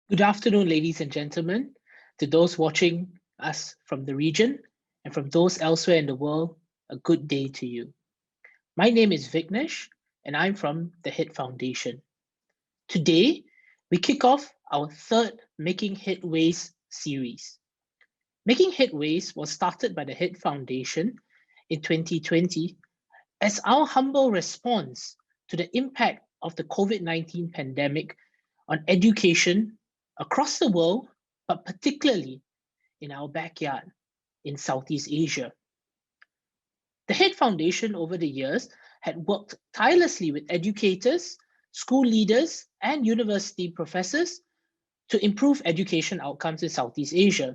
Good afternoon, ladies and gentlemen, to those watching us from the region and from those elsewhere in the world, a good day to you. My name is Vignesh, and I'm from the HEAD Foundation. Today, we kick off our third Making HEADways series. Making HEADways was started by the HEAD Foundation in 2020 as our humble response to the impact of the COVID-19 pandemic on education across the world, but particularly in our backyard in Southeast Asia. The HEAD Foundation over the years had worked tirelessly with educators, school leaders, and university professors to improve education outcomes in Southeast Asia.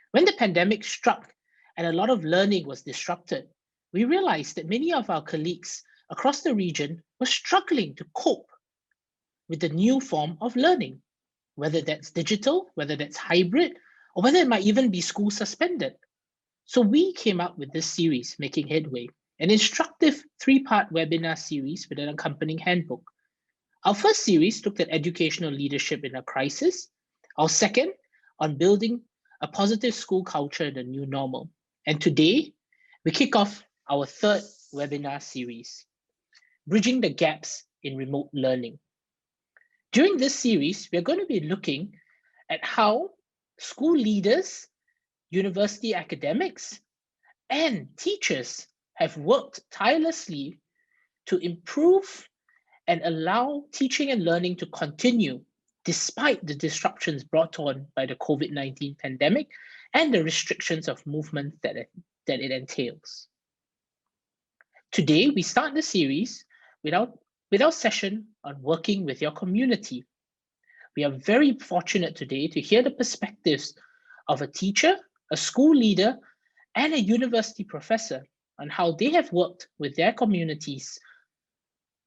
When the pandemic struck and a lot of learning was disrupted, we realized that many of our colleagues across the region were struggling to cope with the new form of learning, whether that's digital, whether that's hybrid, or whether it might even be school suspended. So we came up with this series, Making Headway, an instructive three-part webinar series with an accompanying handbook. Our first series looked at educational leadership in a crisis. Our second, on building a positive school culture in the new normal. And today, we kick off our third webinar series, Bridging the Gaps in Remote Learning. During this series, we're going to be looking at how school leaders, university academics, and teachers have worked tirelessly to improve and allow teaching and learning to continue despite the disruptions brought on by the COVID-19 pandemic and the restrictions of movement that it entails. Today, we start the series with our session on working with your community. We are very fortunate today to hear the perspectives of a teacher, a school leader, and a university professor on how they have worked with their communities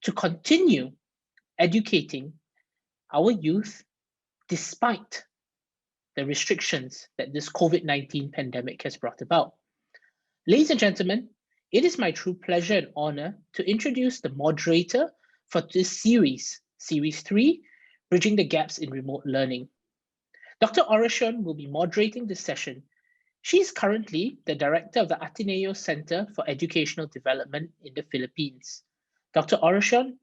to continue educating our youth despite the restrictions that this COVID-19 pandemic has brought about. Ladies and gentlemen, it is my true pleasure and honor to introduce the moderator for this series, Series 3, Bridging the Gaps in Remote Learning. Dr. Oracion will be moderating this session. She is currently the director of the Ateneo Centre for Educational Development in the Philippines. Dr. Oracion,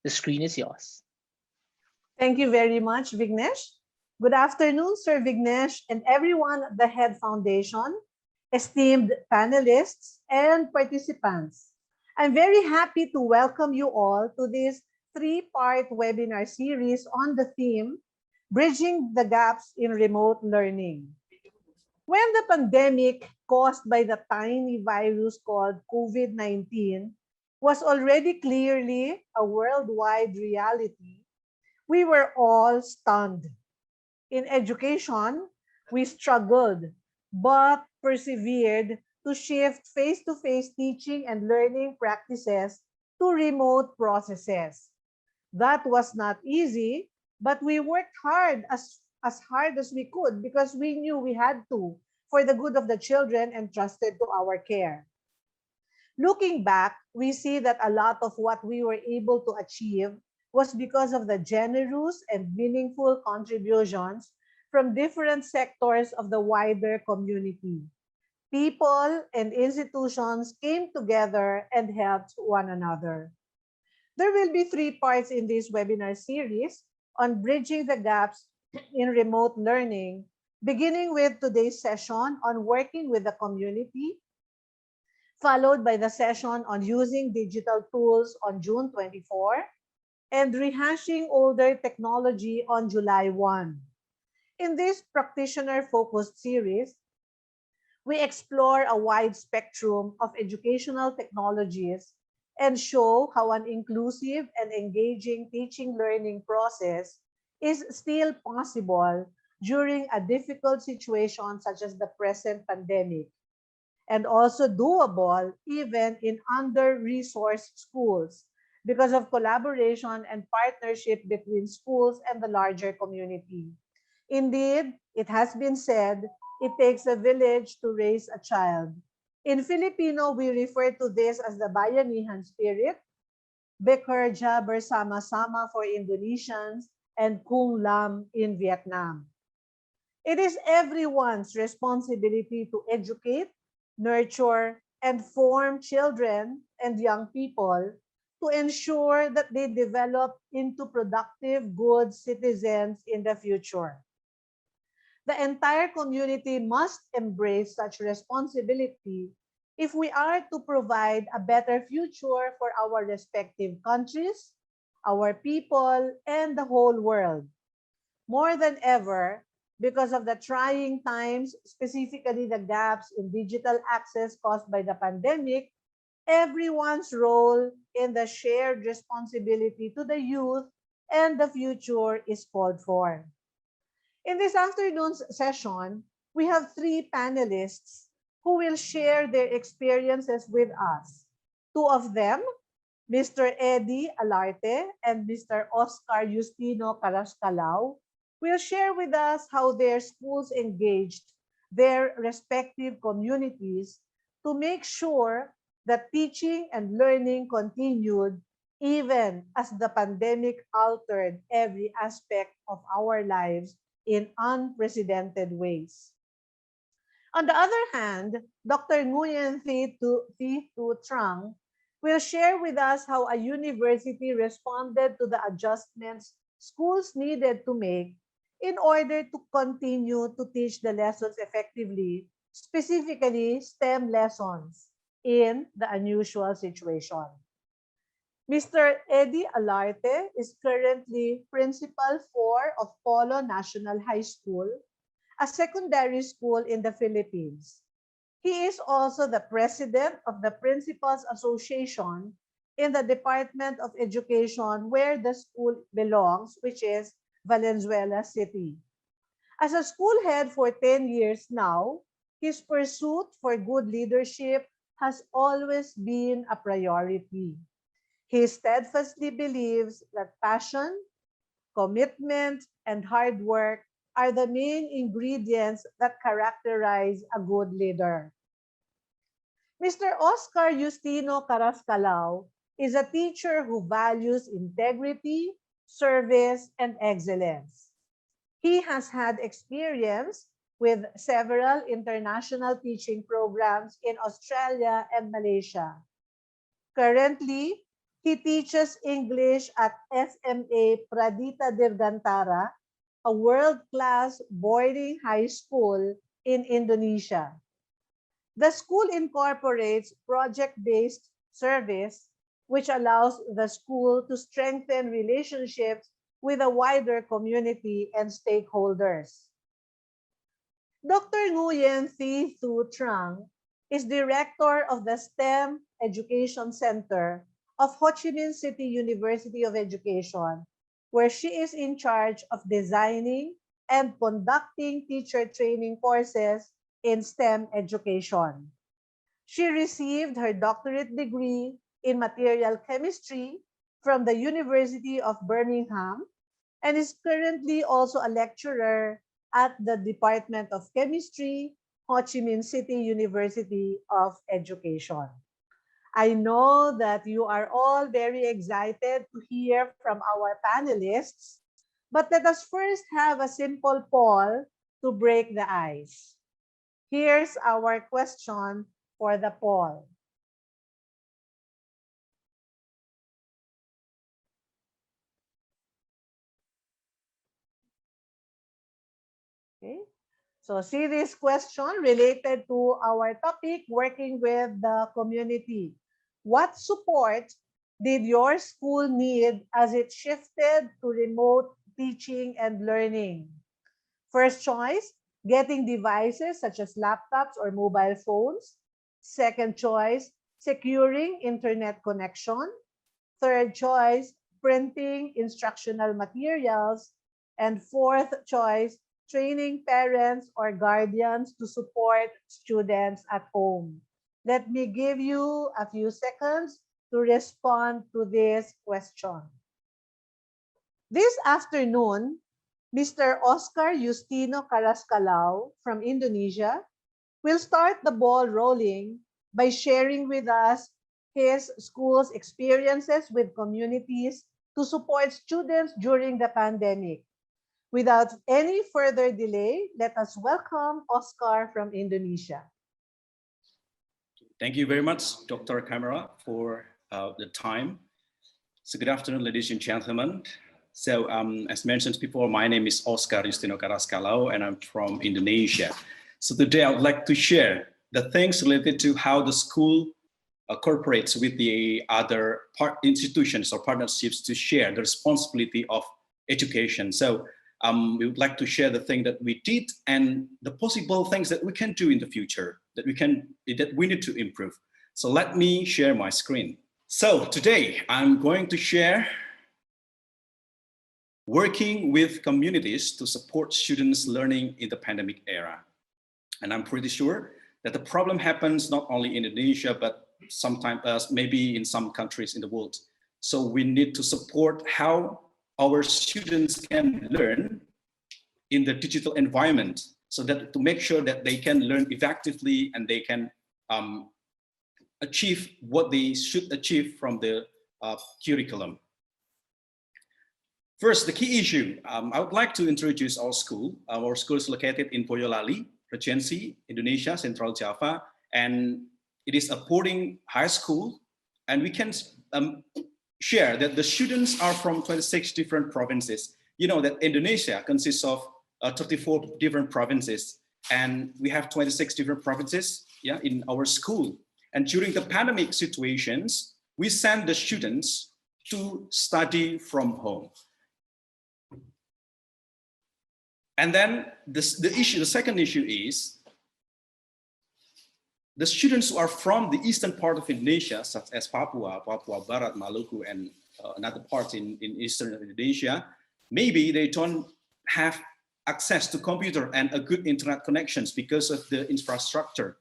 the screen is yours. Thank you very much, Vignesh. Good afternoon, Sir Vignesh, and everyone at the HEAD Foundation, esteemed panelists and participants. I'm very happy to welcome you all to this three-part webinar series on the theme, Bridging the Gaps in Remote Learning. When the pandemic caused by the tiny virus called COVID-19 was already clearly a worldwide reality, we were all stunned. In education, we struggled, but persevered to shift face-to-face teaching and learning practices to remote processes. That was not easy, but we worked hard as we could because we knew we had to for the good of the children entrusted to our care. Looking back, we see that a lot of what we were able to achieve was because of the generous and meaningful contributions from different sectors of the wider community. People and institutions came together and helped one another. There will be three parts in this webinar series on bridging the gaps in remote learning, beginning with today's session on working with the community, followed by the session on using digital tools on June 24, and rehashing older technology on July 1. In this practitioner-focused series, we explore a wide spectrum of educational technologies and show how an inclusive and engaging teaching-learning process is still possible during a difficult situation such as the present pandemic, and also doable even in under-resourced schools because of collaboration and partnership between schools and the larger community. Indeed, it has been said, it takes a village to raise a child. In Filipino, we refer to this as the bayanihan spirit, Bekerja bersama-sama for Indonesians, and Kung Lam in Vietnam. It is everyone's responsibility to educate, nurture, and form children and young people to ensure that they develop into productive, good citizens in the future. The entire community must embrace such responsibility if we are to provide a better future for our respective countries, our people, and the whole world. More than ever, because of the trying times, specifically the gaps in digital access caused by the pandemic, everyone's role in the shared responsibility to the youth and the future is called for. In this afternoon's session, we have three panelists who will share their experiences with us. Two of them, Mr. Eddie Alarte and Mr. Oscar Justino Carascalao, will share with us how their schools engaged their respective communities to make sure that teaching and learning continued even as the pandemic altered every aspect of our lives in unprecedented ways. On the other hand, Dr. Nguyen Trang will share with us how a university responded to the adjustments schools needed to make in order to continue to teach the lessons effectively, specifically STEM lessons in the unusual situation. Mr. Eddie Alarte is currently Principal 4 of Polo National High School, a secondary school in the Philippines. He is also the President of the Principals Association in the Department of Education where the school belongs, which is Valenzuela City. As a school head for 10 years now, his pursuit for good leadership has always been a priority. He steadfastly believes that passion, commitment, and hard work are the main ingredients that characterize a good leader. Mr. Oscar Justino Carascalao is a teacher who values integrity, service, and excellence. He has had experience with several international teaching programs in Australia and Malaysia. Currently, he teaches English at SMA Pradita Dirgantara, a world-class boarding high school in Indonesia. The school incorporates project-based service, which allows the school to strengthen relationships with a wider community and stakeholders. Dr. Nguyen Trang is director of the STEM Education Center of Ho Chi Minh City University of Education, where she is in charge of designing and conducting teacher training courses in STEM education. She received her doctorate degree in material chemistry from the University of Birmingham and is currently also a lecturer at the Department of Chemistry, Ho Chi Minh City University of Education. I know that you are all very excited to hear from our panelists, but let us first have a simple poll to break the ice. Here's our question for the poll. Okay. So see this question related to our topic, working with the community. What support did your school need as it shifted to remote teaching and learning? First choice, getting devices such as laptops or mobile phones. Second choice, securing internet connection. Third choice, printing instructional materials. And fourth choice, training parents or guardians to support students at home. Let me give you a few seconds to respond to this question. This afternoon, Mr. Oscar Justino Carascalao from Indonesia will start the ball rolling by sharing with us his school's experiences with communities to support students during the pandemic. Without any further delay, let us welcome Oscar from Indonesia. Thank you very much, Dr. Carmela, for the time. So good afternoon, ladies and gentlemen. So as mentioned before, my name is Oscar Justino Carascalao, and I'm from Indonesia. So today I would like to share the things related to how the school cooperates with the other institutions or partnerships to share the responsibility of education. So we would like to share the thing that we did and the possible things that we can do in the future that we need to improve. So let me share my screen. So today I'm going to share working with communities to support students learning in the pandemic era. And I'm pretty sure that the problem happens not only in Indonesia, but sometimes maybe in some countries in the world. So we need to support how our students can learn in the digital environment, so that to make sure that they can learn effectively and they can achieve what they should achieve from the curriculum. First, the key issue, I would like to introduce our school. Our school is located in Boyolali, Regency, Indonesia, Central Java, and it is a boarding high school. And we can share that the students are from 26 different provinces. You know that Indonesia consists of 34 different provinces, and we have 26 different provinces in our school. And during the pandemic situations, we send the students to study from home. And then the second issue is the students who are from the eastern part of Indonesia, such as Papua, Papua Barat, Maluku, and another part in eastern Indonesia, maybe they don't have access to computer and a good internet connections because of the infrastructure.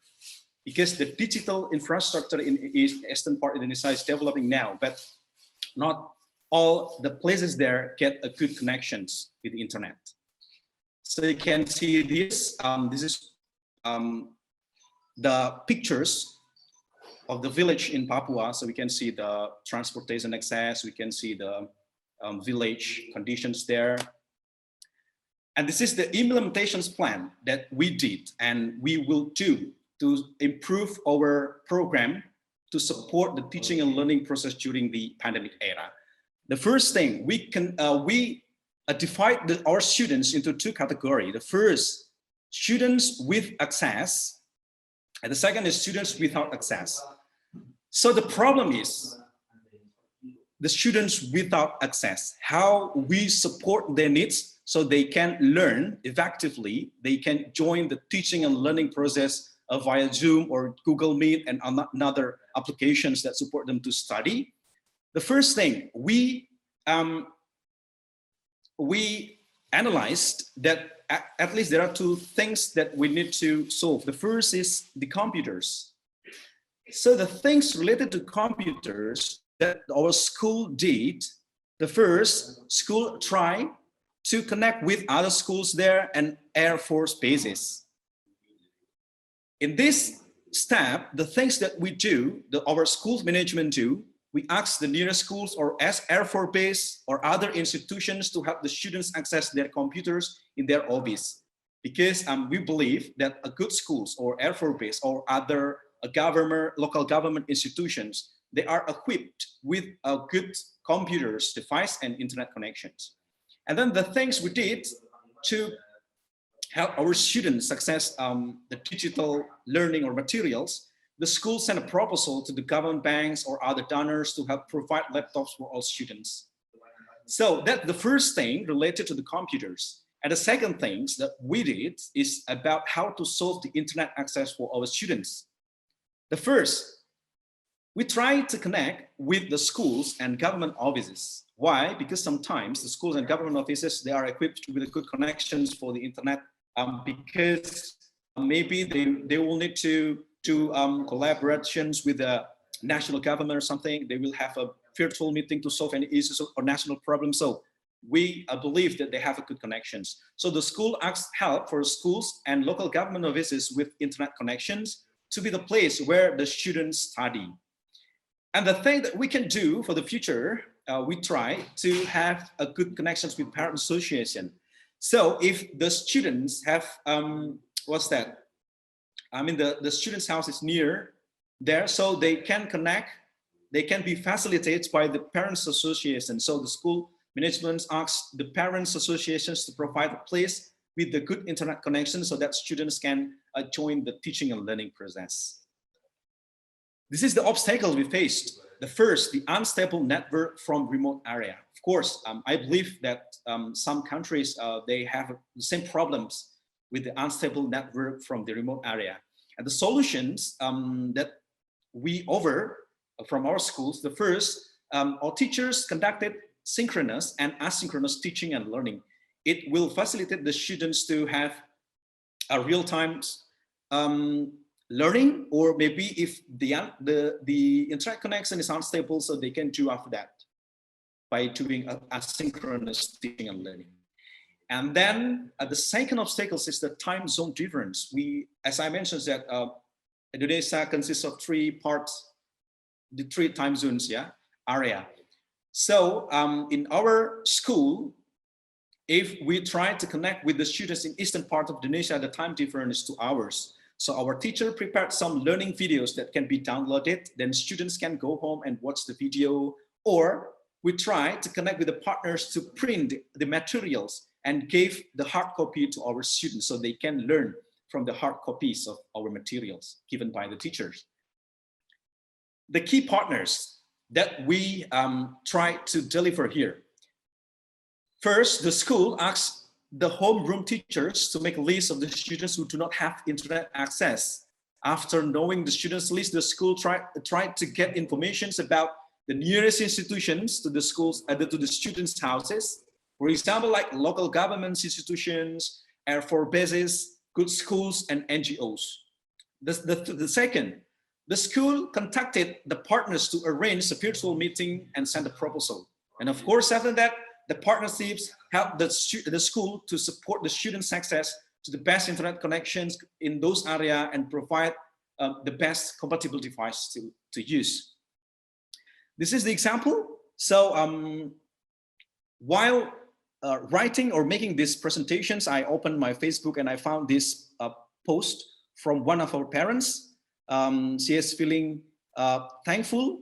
Because the digital infrastructure in eastern part of Indonesia is developing now, but not all the places there get a good connections with the internet. So you can see this. This is the pictures of the village in Papua. So we can see the transportation access. We can see the village conditions there. And this is the implementations plan that we did and we will do to improve our program to support the teaching and learning process during the pandemic era. The first thing we divide our students into two categories. The first, students with access, and the second is students without access. So the problem is the students without access, how we support their needs so they can learn effectively, they can join the teaching and learning process via Zoom or Google Meet and other applications that support them to study. The first thing, we analyzed that at least there are two things that we need to solve. The first is the computers. So the things related to computers that our school did, the first, school tried to connect with other schools there and Air Force bases. In this step, the things that we do, our school management do, we ask the nearest schools or Air Force base or other institutions to help the students access their computers in their office. Because we believe that a good schools or Air Force base or other local government institutions, they are equipped with a good computers, device, and internet connections. And then the things we did to help our students access the digital learning or materials, the school sent a proposal to the government banks or other donors to help provide laptops for all students. So that's the first thing related to the computers. And the second things that we did is about how to solve the internet access for our students. The first, we try to connect with the schools and government offices. Why? Because sometimes the schools and government offices, they are equipped with good connections for the internet because maybe they will need to do collaborations with the national government or something. They will have a virtual meeting to solve any issues or national problems. So we believe that they have a good connections. So the school asks help for schools and local government offices with internet connections to be the place where the students study. And the thing that we can do for the future we try to have a good connections with parent association. So if the students have, what's that? I mean, the student's house is near there, so they can connect, they can be facilitated by the parents association. So the school management asks the parents associations to provide a place with the good internet connection so that students can join the teaching and learning process. This is the obstacle we faced. The first, the unstable network from remote area. Of course, I believe that some countries, they have the same problems with the unstable network from the remote area. And the solutions that we offer from our schools, the first, our teachers conducted synchronous and asynchronous teaching and learning. It will facilitate the students to have a real-time learning, or maybe if the internet connection is unstable, so they can do after that by doing asynchronous teaching and learning. And then the second obstacle is the time zone difference. As I mentioned, that Indonesia consists of three parts, the three time zones, area. So in our school, if we try to connect with the students in eastern part of Indonesia, the time difference is 2 hours. So our teacher prepared some learning videos that can be downloaded. Then students can go home and watch the video, or we try to connect with the partners to print the materials and give the hard copy to our students so they can learn from the hard copies of our materials given by the teachers. The key partners that we try to deliver here. First, the school asks the homeroom teachers to make a list of the students who do not have internet access. After knowing the students list, the school tried to get information about the nearest institutions to the schools, to the students' houses. For example, like local government institutions, Air Force bases, good schools, and NGOs. The second, the school contacted the partners to arrange a virtual meeting and send a proposal. And of course, after that, the partnerships help the school to support the students' access to the best internet connections in those areas and provide the best compatible device to use. This is the example. So while writing or making these presentations, I opened my Facebook and I found this post from one of our parents. She is feeling thankful,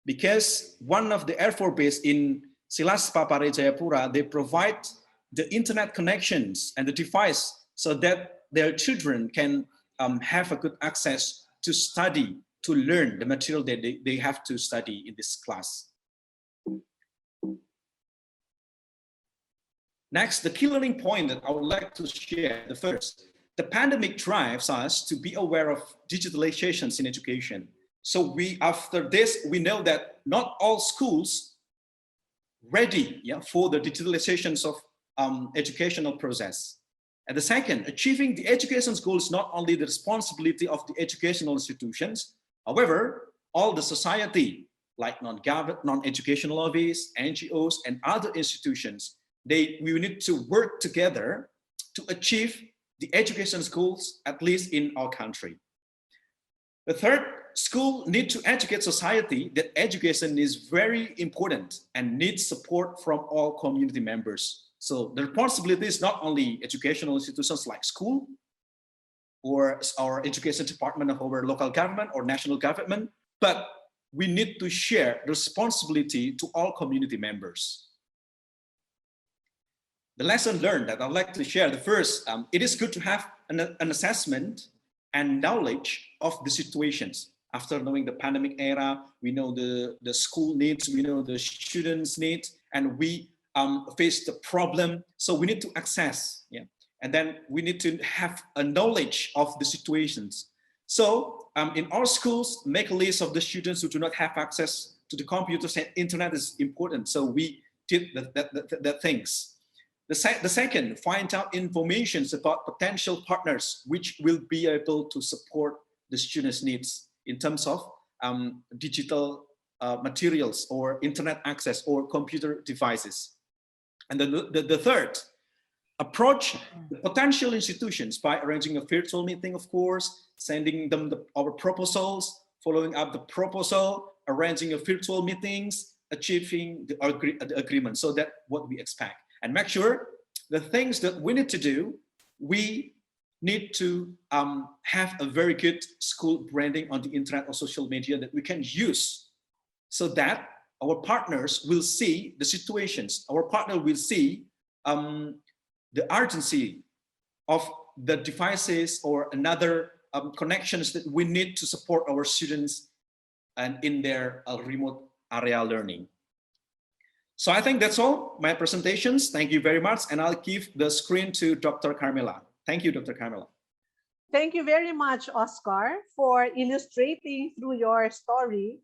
because one of the Air Force base in Silas Papare Jayapura, they provide the internet connections and the device so that their children can have a good access to study, to learn the material that they have to study in this class. Next, the key learning point that I would like to share, the first, the pandemic drives us to be aware of digitalizations in education. So after this, we know that not all schools ready for the digitalizations of educational process. And the second, achieving the education's goal is not only the responsibility of the educational institutions. However, all the society, like non-government, non-educational lobbies, NGOs, and other institutions, we need to work together to achieve the education's goals, at least in our country. The third, school need to educate society that education is very important and needs support from all community members. So the responsibility is not only educational institutions like school or our education department of our local government or national government, but we need to share responsibility to all community members. The lesson learned that I'd like to share, the first, it is good to have an assessment and knowledge of the situations. After knowing the pandemic era, we know the school needs, we know the students' needs, and we face the problem. So we need to access, and then we need to have a knowledge of the situations. So in our schools, make a list of the students who do not have access to the computers and internet is important. So we did the things. The second, find out information about potential partners which will be able to support the students' needs in terms of digital materials or internet access or computer devices. And the third, approach the potential institutions by arranging a virtual meeting, of course, sending them our proposals, following up the proposal, arranging a virtual meetings, achieving the agreement. So that what we expect, and make sure the things that we need to do, we need to have a very good school branding on the internet or social media that we can use, so that our partners will see the situations, our partner will see the urgency of the devices or another connections that we need to support our students and in their remote area learning. So I think that's all my presentations. Thank you very much. And I'll give the screen to Dr. Carmela. Thank you, Dr. Carmela. Thank you very much, Oscar, for illustrating through your story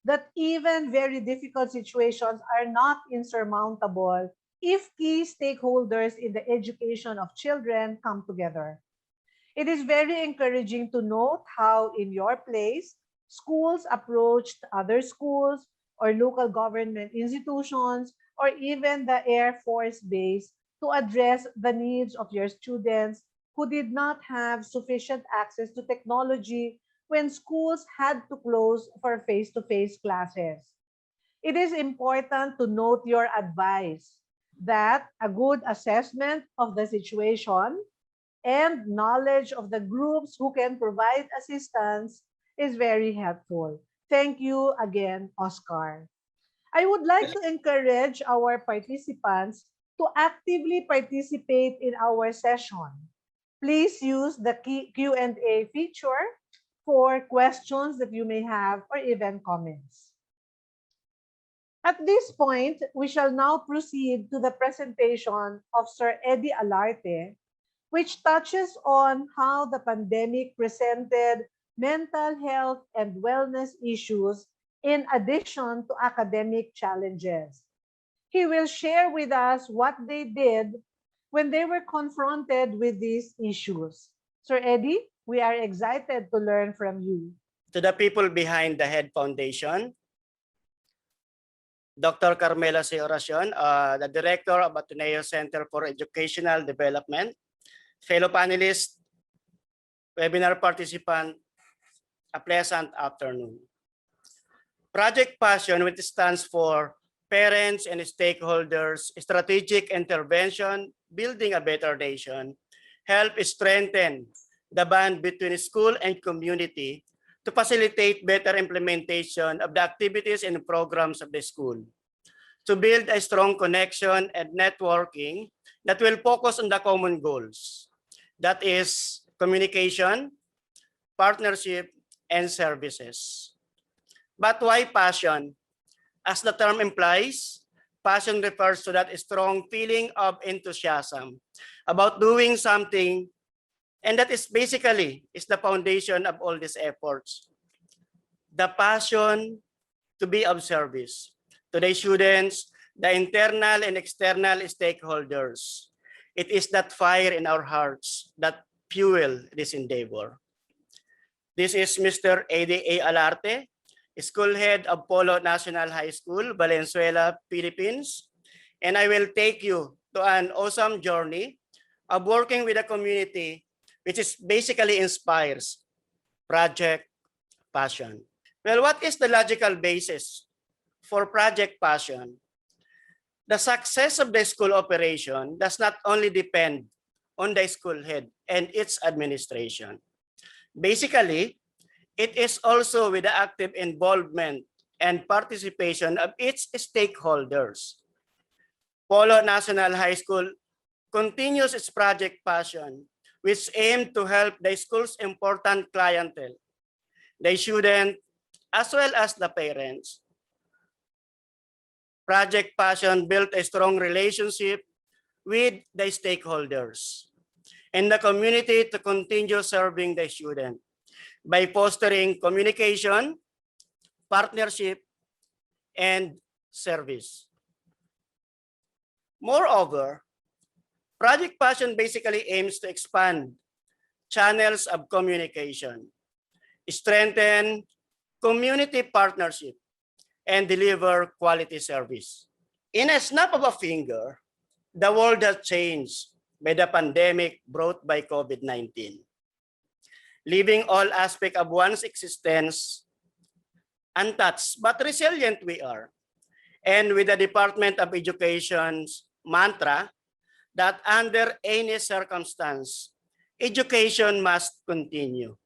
that even very difficult situations are not insurmountable if key stakeholders in the education of children come together. It is very encouraging to note how in your place, schools approached other schools or local government institutions or even the Air Force Base to address the needs of your students who did not have sufficient access to technology when schools had to close for face-to-face classes. It is important to note your advice that a good assessment of the situation and knowledge of the groups who can provide assistance is very helpful. Thank you again, Oscar. I would like to encourage our participants to actively participate in our session. Please use the Q&A feature for questions that you may have or even comments. At this point, we shall now proceed to the presentation of Sir Eddie Alarte, which touches on how the pandemic presented mental health and wellness issues in addition to academic challenges. He will share with us what they did when they were confronted with these issues. Sir Eddie, we are excited to learn from you. To the people behind the HEAD Foundation, Dr. Carmela C, Oracion, the Director of Ateneo Centre for Educational Development, fellow panelists, webinar participant, a pleasant afternoon. Project PASSION, which stands for Parents and Stakeholders Strategic Intervention, Building a Better Nation, help strengthen the bond between school and community to facilitate better implementation of the activities and programs of the school, to build a strong connection and networking that will focus on the common goals. That is communication, partnership, and services. But why passion? As the term implies, passion refers to that strong feeling of enthusiasm about doing something, and that is basically the foundation of all these efforts. The passion to be of service to the students, the internal and external stakeholders. It is that fire in our hearts that fuel this endeavor. This is Mr. A.D.A. Alarte, School Head of Polo National High School, Valenzuela, Philippines. And I will take you to an awesome journey of working with a community which is basically inspires Project PASSION. Well, what is the logical basis for Project PASSION? The success of the school operation does not only depend on the school head and its administration. Basically, it is also with the active involvement and participation of its stakeholders. Polo National High School continues its Project PASSION, which aims to help the school's important clientele, the student, as well as the parents. Project PASSION built a strong relationship with the stakeholders and the community to continue serving the student by fostering communication, partnership, and service. Moreover, Project PASSION basically aims to expand channels of communication, strengthen community partnership, and deliver quality service. In a snap of a finger, the world has changed by the pandemic brought by COVID-19. Leaving all aspects of one's existence untouched, but resilient we are. and with the Department of Education's mantra that under any circumstance, education must continue.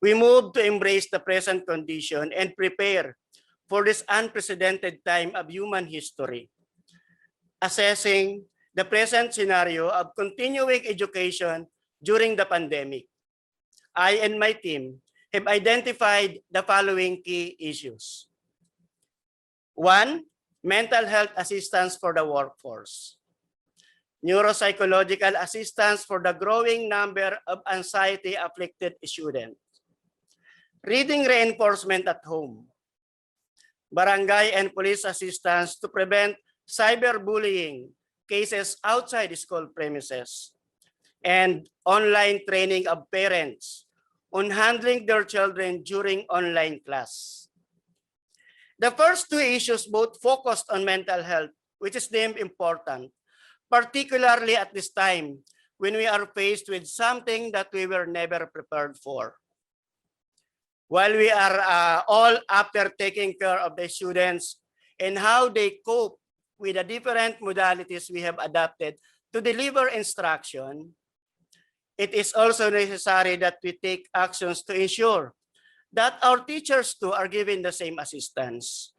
We move to embrace the present condition and prepare for this unprecedented time of human history, assessing the present scenario of continuing education during the pandemic. I and my team have identified the following key issues. One, mental health assistance for the workforce. Neuropsychological assistance for the growing number of anxiety-afflicted students. Reading reinforcement at home. Barangay and police assistance to prevent cyberbullying cases outside school premises. And online training of parents on handling their children during online class. The first two issues both focused on mental health, which is deemed important, particularly at this time when we are faced with something that we were never prepared for. While we are all after taking care of the students and how they cope with the different modalities we have adapted to deliver instruction, it is also necessary that we take actions to ensure that our teachers too are given the same assistance.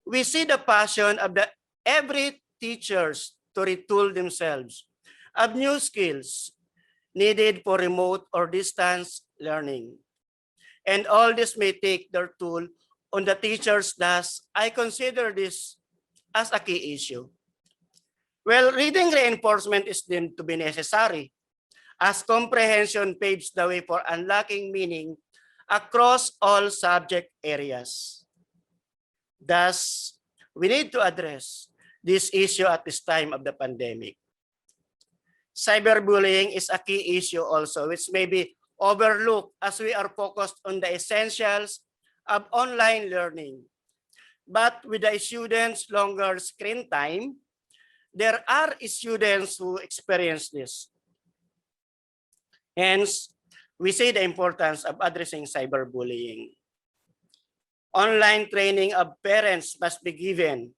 We see the passion of every teachers to retool themselves of new skills needed for remote or distance learning. And all this may take their toll on the teachers, thus I consider this as a key issue. Well, reading reinforcement is deemed to be necessary as comprehension paves the way for unlocking meaning across all subject areas. Thus, we need to address this issue at this time of the pandemic. Cyberbullying is a key issue also, which may be overlooked as we are focused on the essentials of online learning. But with the students' longer screen time, there are students who experience this. Hence, we see the importance of addressing cyberbullying. Online training of parents must be given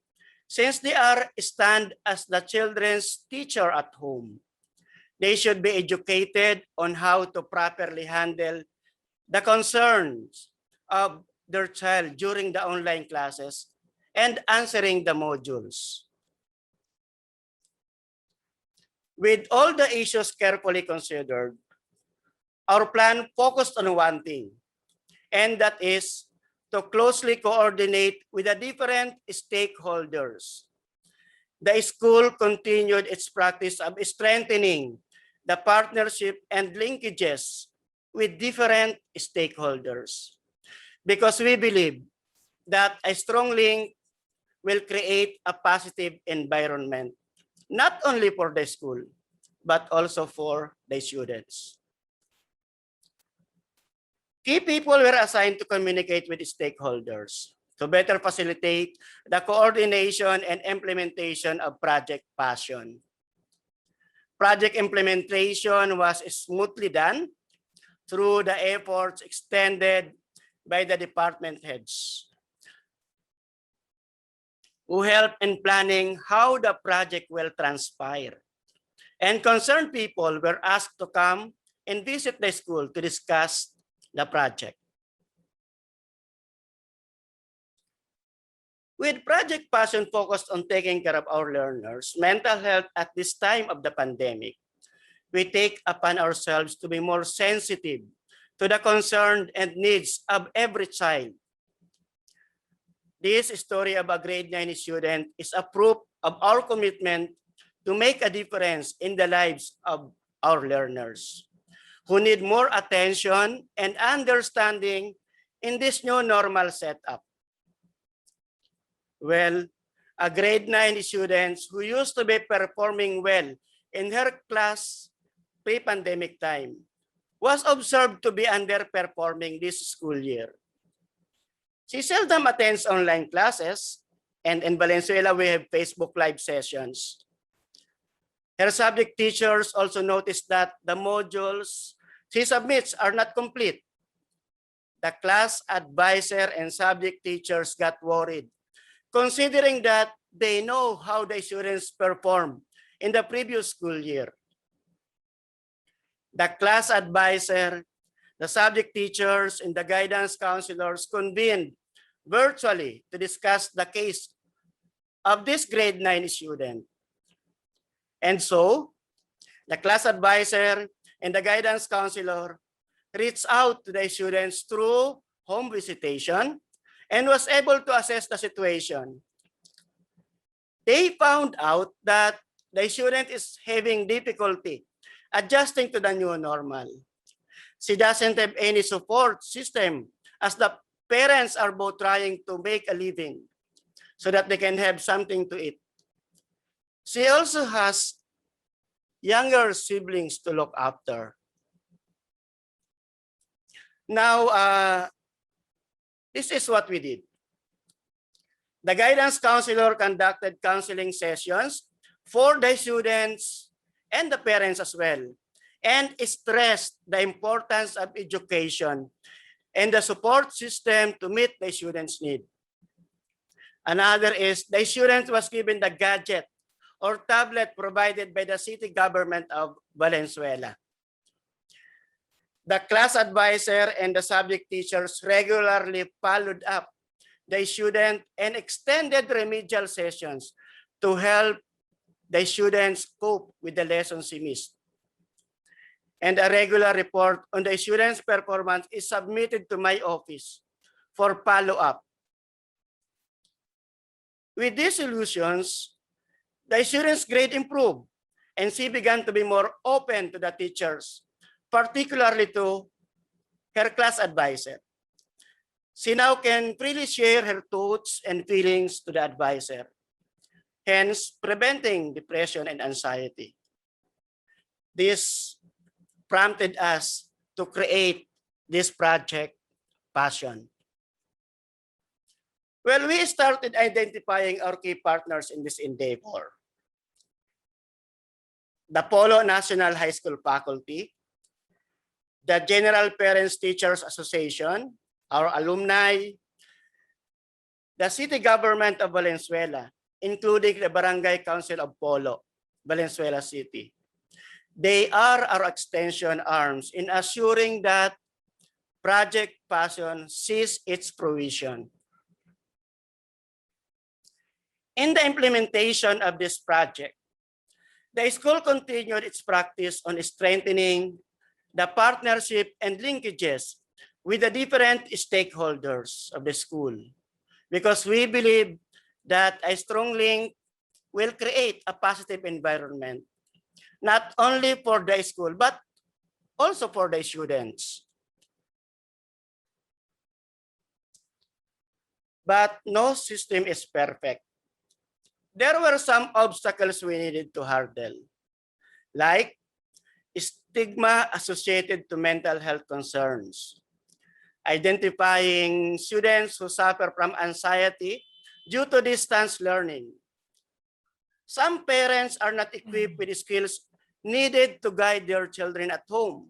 since they are stand as the children's teacher at home. They should be educated on how to properly handle the concerns of their child during the online classes and answering the modules. With all the issues carefully considered, our plan focused on one thing, and that is to closely coordinate with the different stakeholders. The school continued its practice of strengthening the partnership and linkages with different stakeholders because we believe that a strong link will create a positive environment, not only for the school, but also for the students. Key people were assigned to communicate with stakeholders to better facilitate the coordination and implementation of Project Passion. Project implementation was smoothly done through the efforts extended by the department heads who helped in planning how the project will transpire. And concerned people were asked to come and visit the school to discuss the project. With Project Passion focused on taking care of our learners' mental health at this time of the pandemic, we take upon ourselves to be more sensitive to the concern and needs of every child. This story of a grade 9 student is a proof of our commitment to make a difference in the lives of our learners who need more attention and understanding in this new normal setup. Well, a grade 9 student who used to be performing well in her class pre-pandemic time was observed to be underperforming this school year. She seldom attends online classes, and in Valenzuela we have Facebook Live sessions. Her subject teachers also noticed that the modules she submits are not complete. The class advisor and subject teachers got worried considering that they know how the students performed in the previous school year. The class advisor, the subject teachers, and the guidance counselors convened virtually to discuss the case of this grade 9 student. And so, the class advisor and the guidance counselor reached out to the students through home visitation and was able to assess the situation. They found out that the student is having difficulty adjusting to the new normal. She doesn't have any support system as the parents are both trying to make a living so that they can have something to eat. She also has younger siblings to look after. Now, this is what we did. The guidance counselor conducted counseling sessions for the students and the parents as well, and stressed the importance of education and the support system to meet the students' need. Another is the student was given the gadget or tablet provided by the city government of Valenzuela. The class advisor and the subject teachers regularly followed up the student and extended remedial sessions to help the students cope with the lessons he missed. And a regular report on the students' performance is submitted to my office for follow-up. With these solutions, the students' grade improved and she began to be more open to the teachers, particularly to her class advisor. She now can freely share her thoughts and feelings to the advisor, hence preventing depression and anxiety. This prompted us to create this project, Passion. Well, we started identifying our key partners in this endeavor. The Polo National High School faculty, the General Parents Teachers Association, our alumni, the city government of Valenzuela, including the Barangay Council of Polo, Valenzuela City. They are our extension arms in assuring that Project Passion sees its fruition. In the implementation of this project, the school continued its practice on strengthening the partnership and linkages with the different stakeholders of the school, because we believe that a strong link will create a positive environment, not only for the school, but also for the students. But no system is perfect. There were some obstacles we needed to hurdle, like stigma associated to mental health concerns, identifying students who suffer from anxiety due to distance learning. Some parents are not equipped with the skills needed to guide their children at home.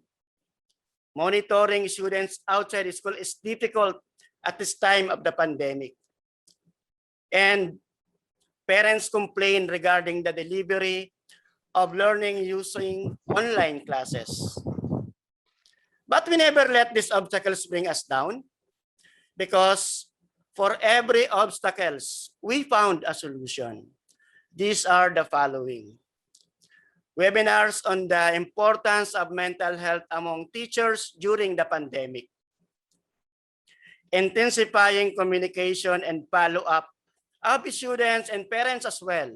Monitoring students outside school is difficult at this time of the pandemic. And parents complain regarding the delivery of learning using online classes. But we never let these obstacles bring us down, because for every obstacles, we found a solution. These are the following: webinars on the importance of mental health among teachers during the pandemic, intensifying communication and follow-up of students and parents as well.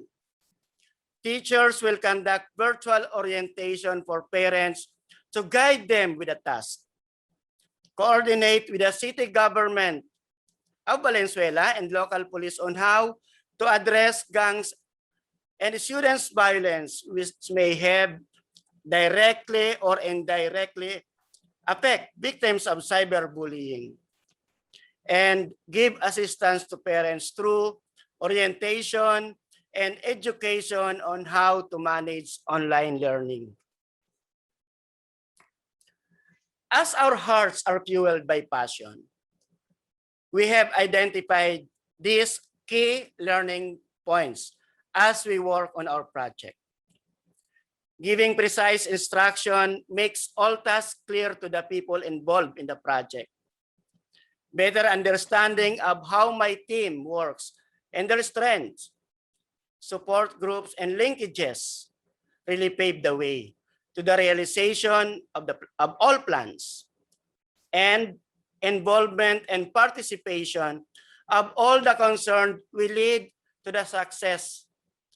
Teachers will conduct virtual orientation for parents to guide them with a task. Coordinate with the city government of Valenzuela and local police on how to address gangs and students' violence, which may have directly or indirectly affect victims of cyberbullying. And give assistance to parents through orientation and education on how to manage online learning. As our hearts are fueled by passion, we have identified these key learning points as we work on our project. Giving precise instruction makes all tasks clear to the people involved in the project. Better understanding of how my team works and their strengths, support groups, and linkages really pave the way to the realization of all plans, and involvement and participation of all the concerned will lead to the success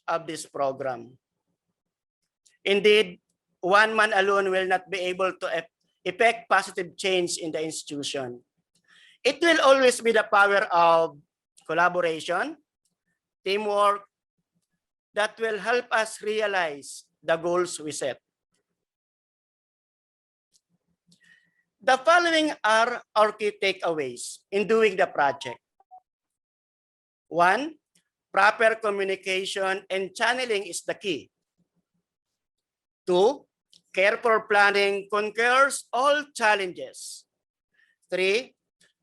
of this program. Indeed, one man alone will not be able to effect positive change in the institution. It will always be the power of collaboration, teamwork, that will help us realize the goals we set. The following are our key takeaways in doing the project. 1, proper communication and channeling is the key. 2, careful planning conquers all challenges. 3,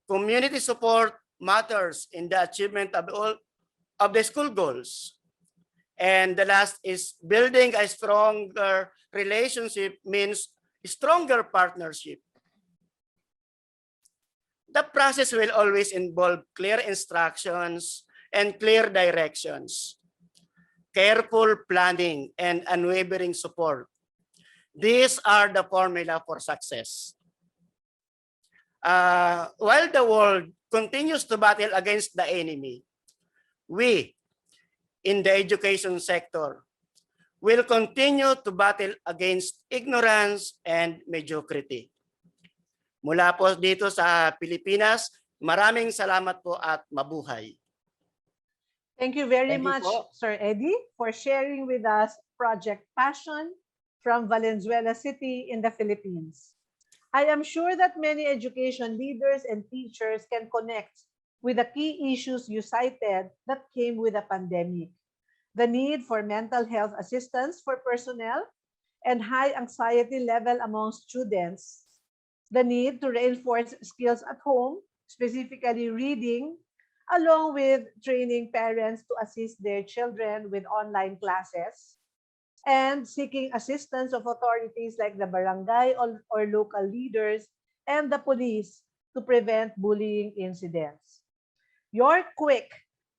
community support matters in the achievement of all of the school goals. And the last is building a stronger relationship means stronger partnership. The process will always involve clear instructions and clear directions, careful planning, and unwavering support. These are the formula for success. While the world continues to battle against the enemy, we in the education sector will continue to battle against ignorance and mediocrity. Mula po dito sa Pilipinas, maraming salamat po at mabuhay. Thank you very Thank you much, po. Sir Eddie, for sharing with us Project Passion from Valenzuela City in the Philippines. I am sure that many education leaders and teachers can connect with the key issues you cited that came with the pandemic. The need for mental health assistance for personnel and high anxiety level among students. The need to reinforce skills at home, specifically reading, along with training parents to assist their children with online classes, and seeking assistance of authorities like the barangay or local leaders and the police to prevent bullying incidents. Your quick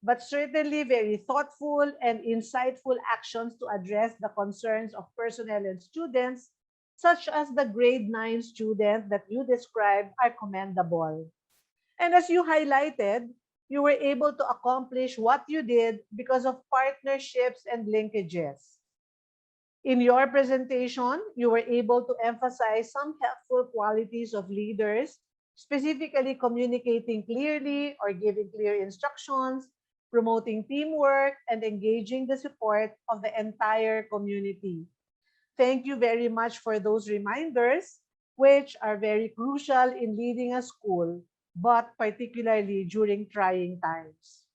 but certainly very thoughtful and insightful actions to address the concerns of personnel and students, such as the grade 9 student that you described, are commendable. And as you highlighted, you were able to accomplish what you did because of partnerships and linkages. In your presentation, you were able to emphasize some helpful qualities of leaders, specifically communicating clearly or giving clear instructions, promoting teamwork, and engaging the support of the entire community. Thank you very much for those reminders, which are very crucial in leading a school, but particularly during trying times.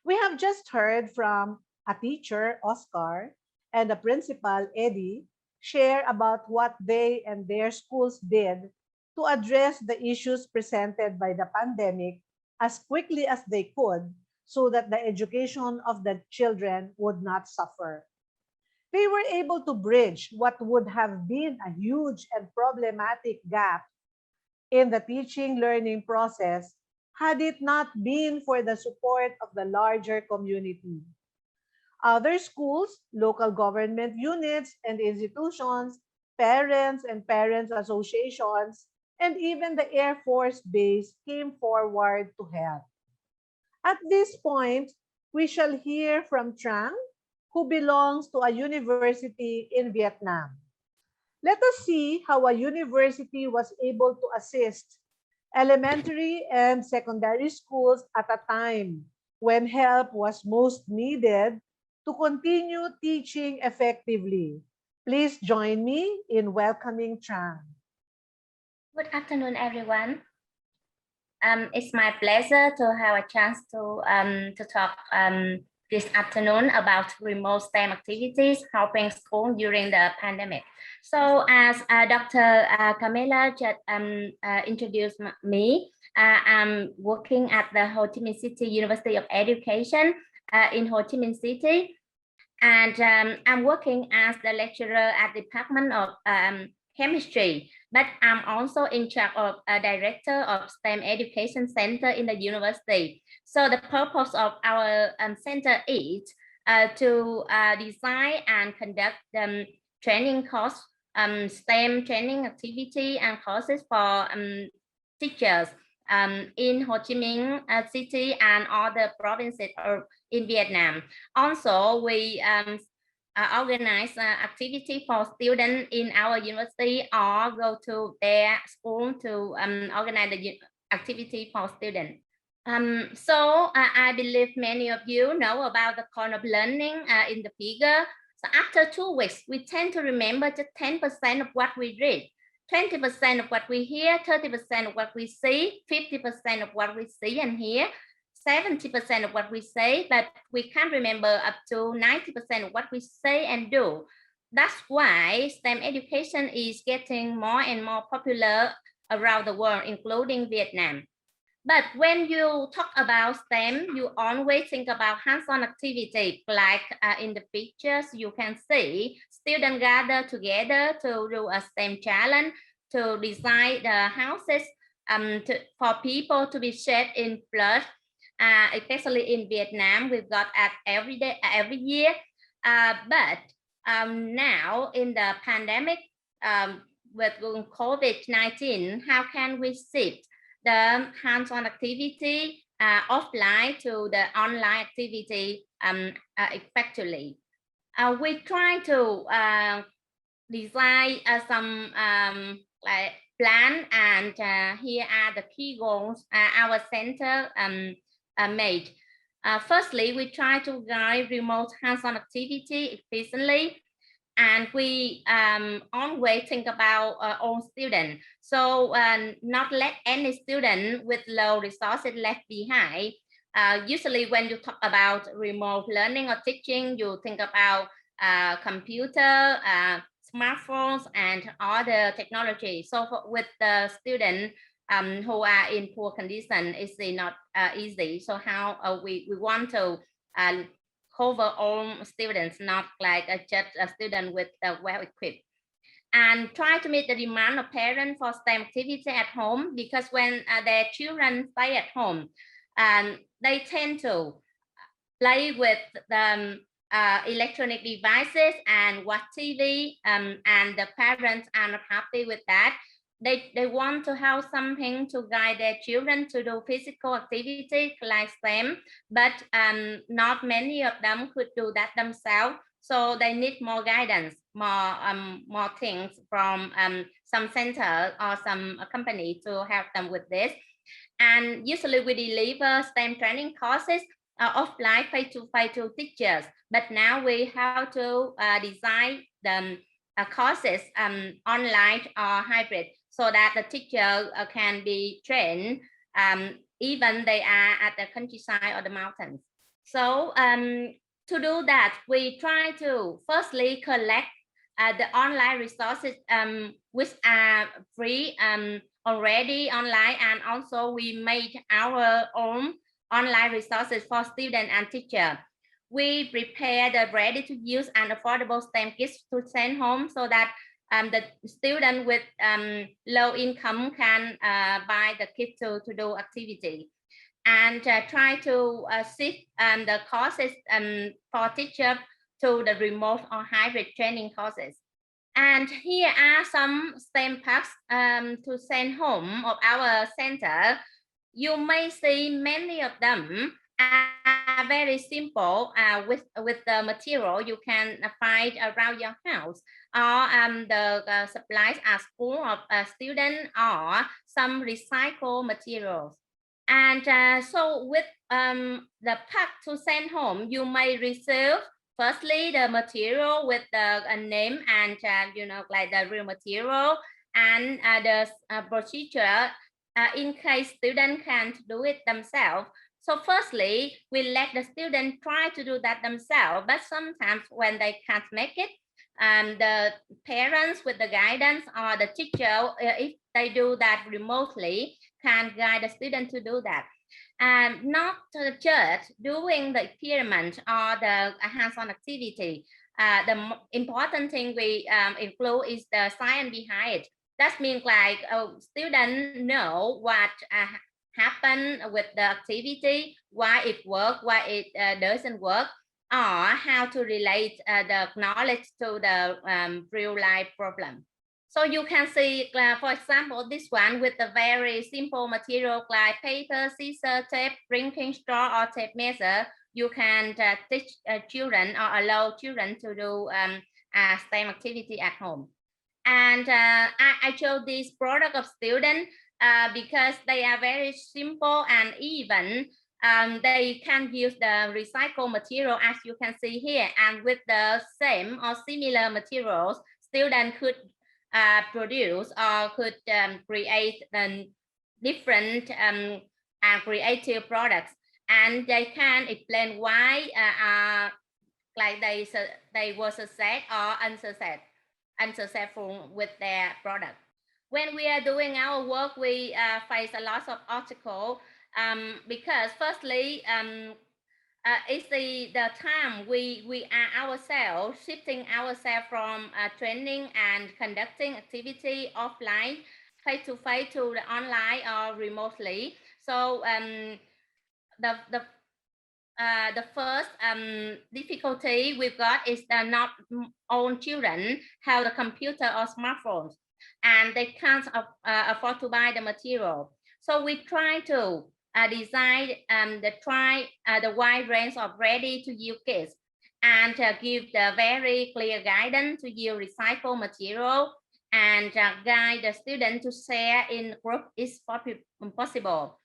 We have just heard from a teacher, Oscar, and a principal, Eddie, share about what they and their schools did to address the issues presented by the pandemic as quickly as they could so that the education of the children would not suffer. They were able to bridge what would have been a huge and problematic gap in the teaching learning process had it not been for the support of the larger community. Other schools, local government units and institutions, parents and parents associations, and even the Air Force Base came forward to help. At this point, we shall hear from Trang, who belongs to a university in Vietnam. Let us see how a university was able to assist elementary and secondary schools at a time when help was most needed to continue teaching effectively. Please join me in welcoming Trang. Good afternoon, everyone. It's my pleasure to have a chance to talk this afternoon about remote STEM activities helping school during the pandemic. So as Dr. Carmela just introduced me, I'm working at the Ho Chi Minh City University of Education in Ho Chi Minh City. And I'm working as the lecturer at the Department of Chemistry, but I'm also in charge of a director of STEM Education Center in the university. So the purpose of our center is to design and conduct training course, STEM training activity and courses for teachers in Ho Chi Minh City and other provinces in Vietnam. Also, we organize activity for students in our university or go to their school to organize the activity for students. So I believe many of you know about the kind of learning in the figure. So after 2 weeks, we tend to remember just 10% of what we read, 20% of what we hear, 30% of what we see, 50% of what we see and hear, 70% of what we say, but we can't remember up to 90% of what we say and do. That's why STEM education is getting more and more popular around the world, including Vietnam. But when you talk about STEM, you always think about hands-on activity, like in the pictures you can see students gather together to do a STEM challenge, to design the houses for people to be shaped in blood. Especially in Vietnam, we've got at every year. But now in the pandemic with COVID-19, how can we shift the hands-on activity offline to the online activity effectively? We try to design some like plan, and here are the key goals our center made. Firstly, we try to guide remote hands-on activity efficiently, and we always think about all students. So not let any student with low resources left behind. Usually when you talk about remote learning or teaching, you think about computer, smartphones, and other technology. So with the students who are in poor condition, it's not easy. So how we want to cover all students, not like just a student with well equipped, and try to meet the demand of parents for STEM activity at home, because when their children stay at home, they tend to play with the electronic devices and watch TV, and the parents are not happy with that. They want to have something to guide their children to do physical activity like STEM, but not many of them could do that themselves. So they need more guidance, more things from some center or some company to help them with this. And usually we deliver STEM training courses offline face-to-face to teachers, but now we have to design the courses online or hybrid, so that the teacher can be trained even they are at the countryside or the mountains. So to do that, we try to firstly collect the online resources which are free already online, and also we made our own online resources for students and teachers. We prepare the ready-to-use and affordable STEM kits to send home, so that the student with low income can buy the kit to do activity, and try to shift the courses for teachers to the remote or hybrid training courses. And here are some STEM packs to send home of our center. You may see many of them are very simple with the material you can find around your house, or the supplies at school of a student, or some recycled materials. And so with the pack to send home, you may receive firstly the material with the name and like the real material, and the procedure in case students can't do it themselves. So firstly, we let the student try to do that themselves, but sometimes when they can't make it, the parents with the guidance or the teacher, if they do that remotely, can guide the student to do that. And not just doing the experiment or the hands-on activity. The important thing we include is the science behind it. That means like students know what happened with the activity, why it works, why it doesn't work, or how to relate the knowledge to the real life problem. So you can see, for example, this one with a very simple material like paper, scissors, tape, drinking straw, or tape measure. You can teach children or allow children to do STEM activity at home. And I chose this product of students because they are very simple, and even they can use the recycled material as you can see here. And with the same or similar materials, students could produce or could create different and creative products. And they can explain why like they were success or unsuccessful with their product. When we are doing our work, we face a lot of obstacles because firstly, it's the time we are ourselves shifting ourselves from training and conducting activity offline face to face to the online or remotely. So the first difficulty we've got is not all children have the computer or smartphones, and they can't afford to buy the material. So we try to design the wide range of ready-to-use kits and give the very clear guidance to use recycled material and guide the student to share in group is possible.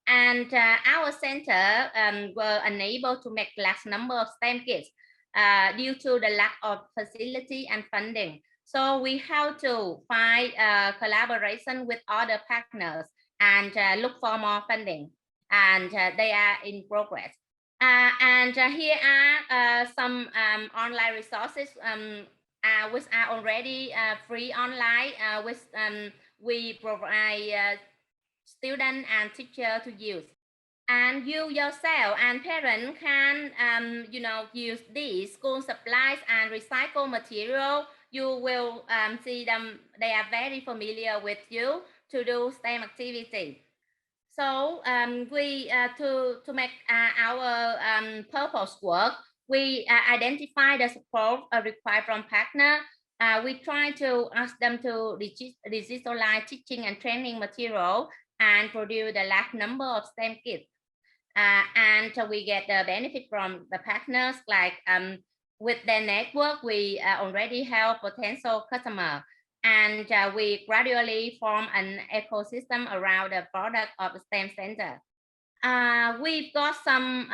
And our center were unable to make large number of STEM kits due to the lack of facility and funding. So we have to find collaboration with other partners and look for more funding. And they are in progress. And here are some online resources which are already free online, which we provide student and teacher to use. And you yourself and parents can use these school supplies and recycled material. You will see them, they are very familiar with you to do STEM activity. So we to make our purpose work, we identify the support required from partner. We try to ask them to digitalize teaching and training material and produce the large number of STEM kits. And we get the benefit from the partners, like with their network, we already have potential customer, and we gradually form an ecosystem around the product of the STEM Center. We've got some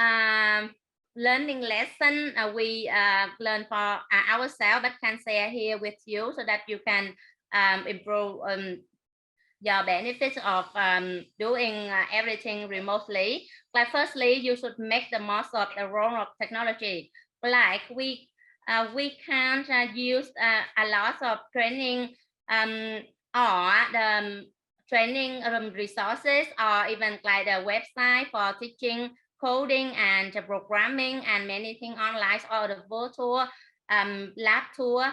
learning lesson we learn for ourselves, but can share here with you so that you can improve your benefits of doing everything remotely. Like firstly, you should make the most of the role of technology. Like we can't use a lot of training or the training resources, or even like the website for teaching coding and programming and many things online, or the virtual lab tour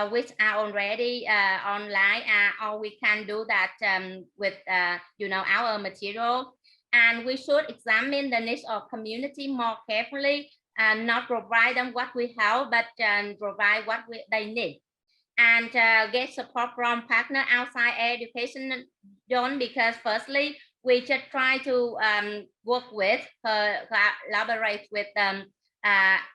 which are already online, or we can do that with our material. And we should examine the needs of community more carefully and not provide them what we have, but provide what they need. And get support from partner outside education zone, because firstly, we just try to work with, collaborate with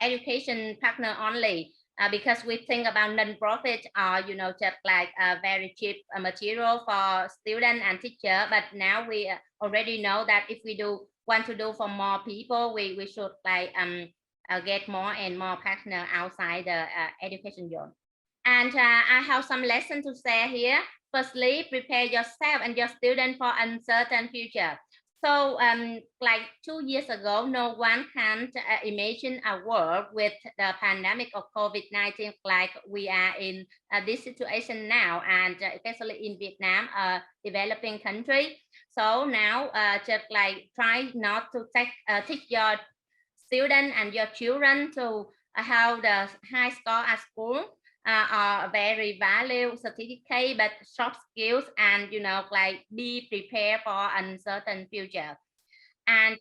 education partner only. Because we think about non-profit or just like a very cheap material for student and teacher, but now we already know that if we want to do for more people, we should like get more and more partner outside the education zone. And I have some lesson to share here. Firstly, prepare yourself and your student for uncertain future. So like 2 years ago, no one can imagine a world with the pandemic of COVID-19 like we are in this situation now, and especially in Vietnam, a developing country. So now just like try not to teach your students and your children to how the high score at school are very value certificate, but soft skills and like be prepared for uncertain future. And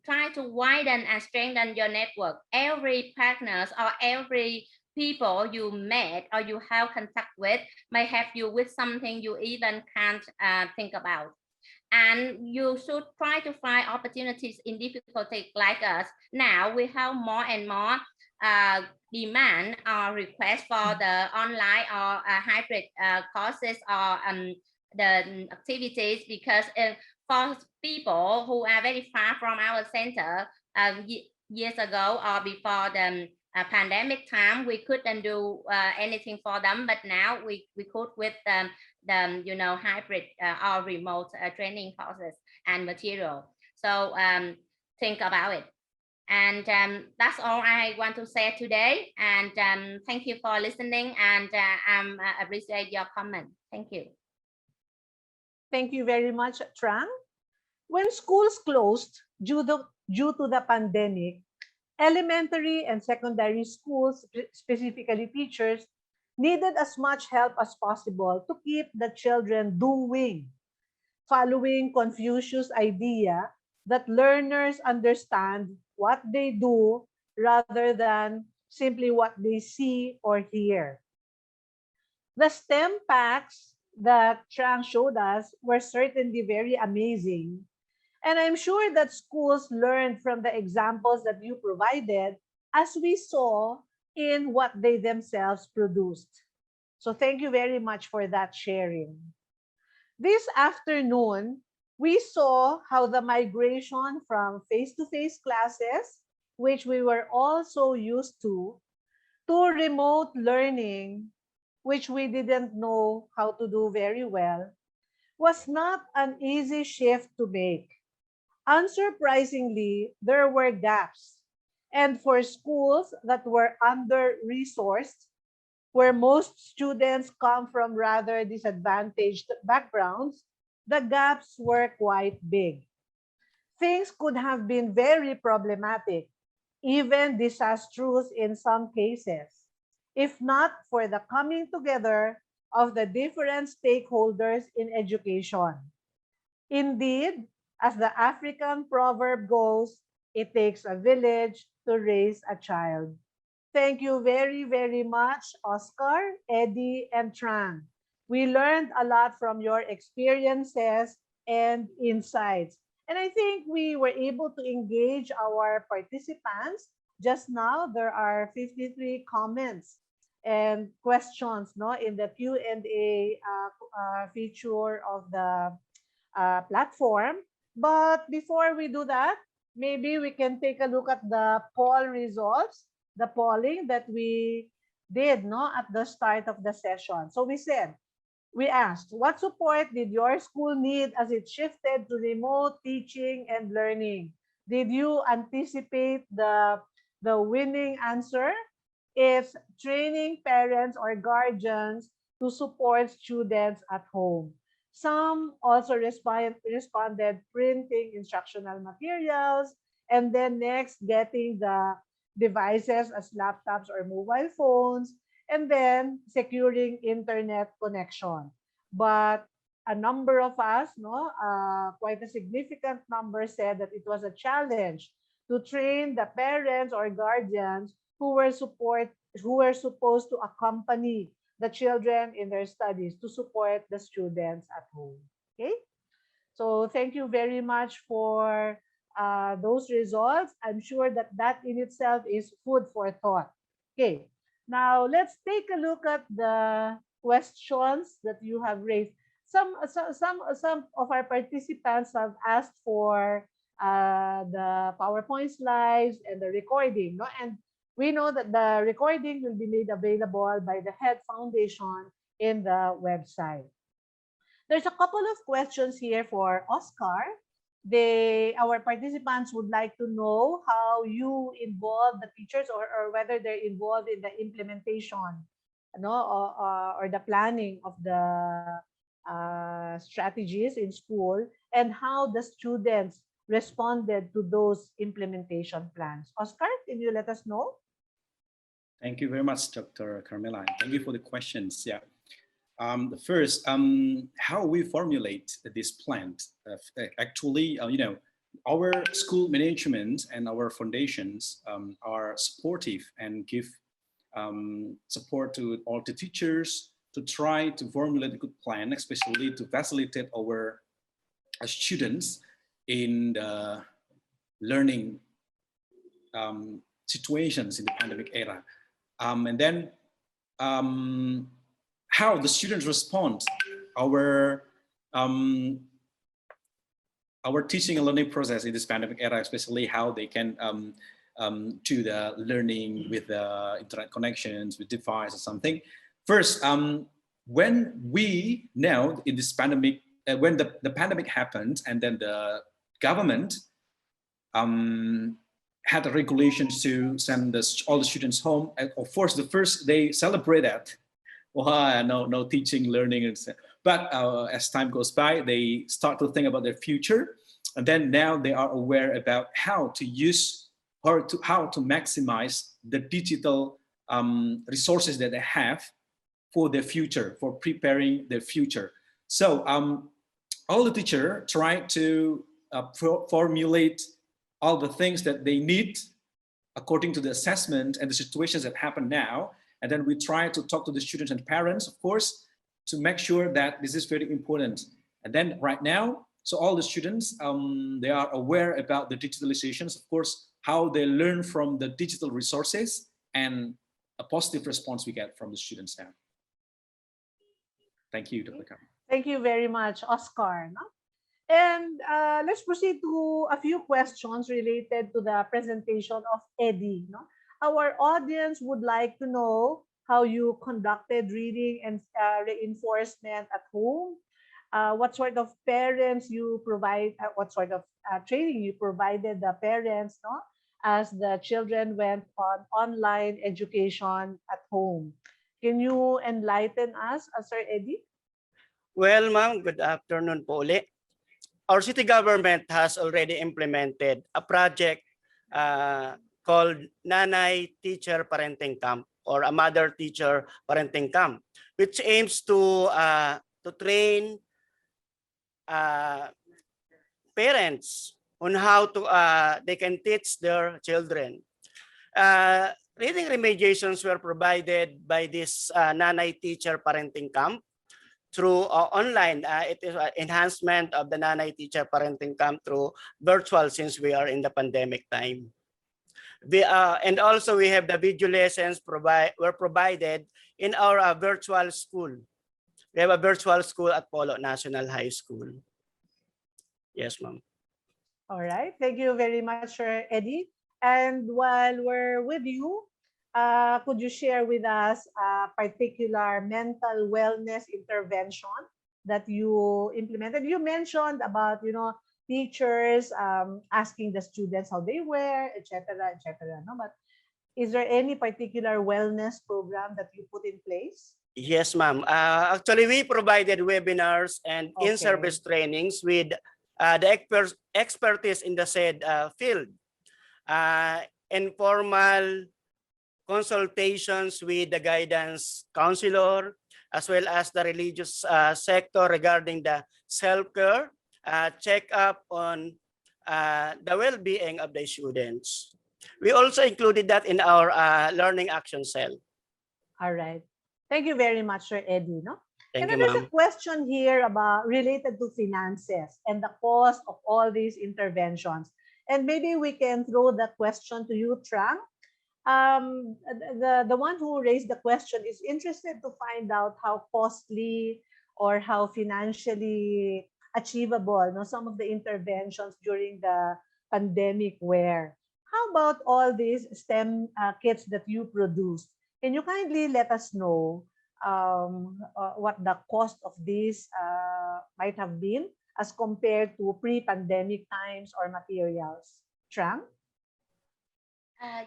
try to widen and strengthen your network. Every partners or every people you met or you have contact with may help you with something you even can't think about. And you should try to find opportunities in difficulty like us. Now we have more and more demand or request for the online or hybrid courses or the activities, because for people who are very far from our center, years ago or before the pandemic time, we couldn't do anything for them, but now we could with the hybrid or remote training courses and material. So think about it. And that's all I want to say today. And thank you for listening, and I appreciate your comment. Thank you. Thank you very much, Trang. When schools closed due to the pandemic, elementary and secondary schools, specifically teachers, needed as much help as possible to keep the children doing, following Confucius' idea that learners understand what they do rather than simply what they see or hear. The STEM packs that Trang showed us were certainly very amazing. And I'm sure that schools learned from the examples that you provided, as we saw in what they themselves produced. So thank you very much for that sharing. This afternoon, we saw how the migration from face-to-face classes, which we were also used to remote learning, which we didn't know how to do very well, was not an easy shift to make. Unsurprisingly, there were gaps. And for schools that were under-resourced, where most students come from rather disadvantaged backgrounds, the gaps were quite big. Things could have been very problematic, even disastrous in some cases, if not for the coming together of the different stakeholders in education. Indeed, as the African proverb goes, it takes a village to raise a child. Thank you very, very much, Oscar, Eddie, and Trang. We learned a lot from your experiences and insights. And I think we were able to engage our participants. Just now, there are 53 comments and questions in the Q&A feature of the platform. But before we do that, maybe we can take a look at the poll results, the polling that we did at the start of the session. So we asked, what support did your school need as it shifted to remote teaching and learning? Did you anticipate the winning answer? It's training parents or guardians to support students at home. Some also responded printing instructional materials, and then next getting the devices as laptops or mobile phones, and then securing internet connection. But a number of us, quite a significant number, said that it was a challenge to train the parents or guardians who were supposed to accompany the children in their studies to support the students at home. Okay, so thank you very much for those results. I'm sure that in itself is food for thought. Okay, now let's take a look at the questions that you have raised. Some of our participants have asked for the PowerPoint slides and the recording, and we know that the recording will be made available by the Head Foundation in the website. There's a couple of questions here for Oscar. Our participants would like to know how you involve the teachers or whether they're involved in the implementation or the planning of the strategies in school and how the students responded to those implementation plans. Oscar, can you let us know? Thank you very much, Dr. Carmela. And thank you for the questions. Yeah. First, how we formulate this plan. Actually, our school management and our foundations are supportive and give support to all the teachers to try to formulate a good plan, especially to facilitate our students in the learning situations in the pandemic era. And then how the students respond, our teaching and learning process in this pandemic era, especially how they can do the learning with the internet connections, with device or something. First, when we know in this pandemic, when the pandemic happened and then the government had the regulations to send all the students home. And of course, the first they celebrate that. No teaching, learning. But as time goes by, they start to think about their future. And then now they are aware about how to use or how to maximize the digital resources that they have for their future, for preparing their future. So all the teachers try to formulate all the things that they need according to the assessment and the situations that happen now. And then we try to talk to the students and parents, of course, to make sure that this is very important. And then right now, so all the students, they are aware about the digitalizations, of course, how they learn from the digital resources and a positive response we get from the students now. Thank you, Dr. Carmela. Thank you very much, Oscar. No? And let's proceed to a few questions related to the presentation of Eddie. No? Our audience would like to know how you conducted reading and reinforcement at home, what sort of parents you provide, what sort of training you provided the parents, no? As the children went on online education at home. Can you enlighten us, Sir Eddie? Well, ma'am, good afternoon po uli. Our city government has already implemented a project called Nanay Teacher Parenting Camp or a Mother Teacher Parenting Camp, which aims to train parents on how to they can teach their children. Reading remediations were provided by this Nanay Teacher Parenting Camp through online. It is an enhancement of the Nanay Teacher Parenting Camp through virtual since we are in the pandemic time. And also we have the video lessons were provided in our virtual school. We have a virtual school at Polo National High School. Yes, ma'am. All right. Thank you very much, Sir Eddie. And while we're with you, could you share with us a particular mental wellness intervention that you implemented? You mentioned about, teachers asking the students how they wear, etc., etc. No, but is there any particular wellness program that you put in place? Yes, ma'am. Actually, we provided webinars and in-service trainings with the expertise in the said field. Informal consultations with the guidance counselor, as well as the religious sector regarding the self-care, check-up on the well-being of the students. We also included that in our learning action cell. All right. Thank you very much, Sir Eddie. No? Thank and you, there's a question here about related to finances and the cost of all these interventions. And maybe we can throw that question to you, Trang. The one who raised the question is interested to find out how costly or how financially achievable some of the interventions during the pandemic were. How about all these STEM kits that you produced? Can you kindly let us know what the cost of this might have been as compared to pre-pandemic times or materials? Trang?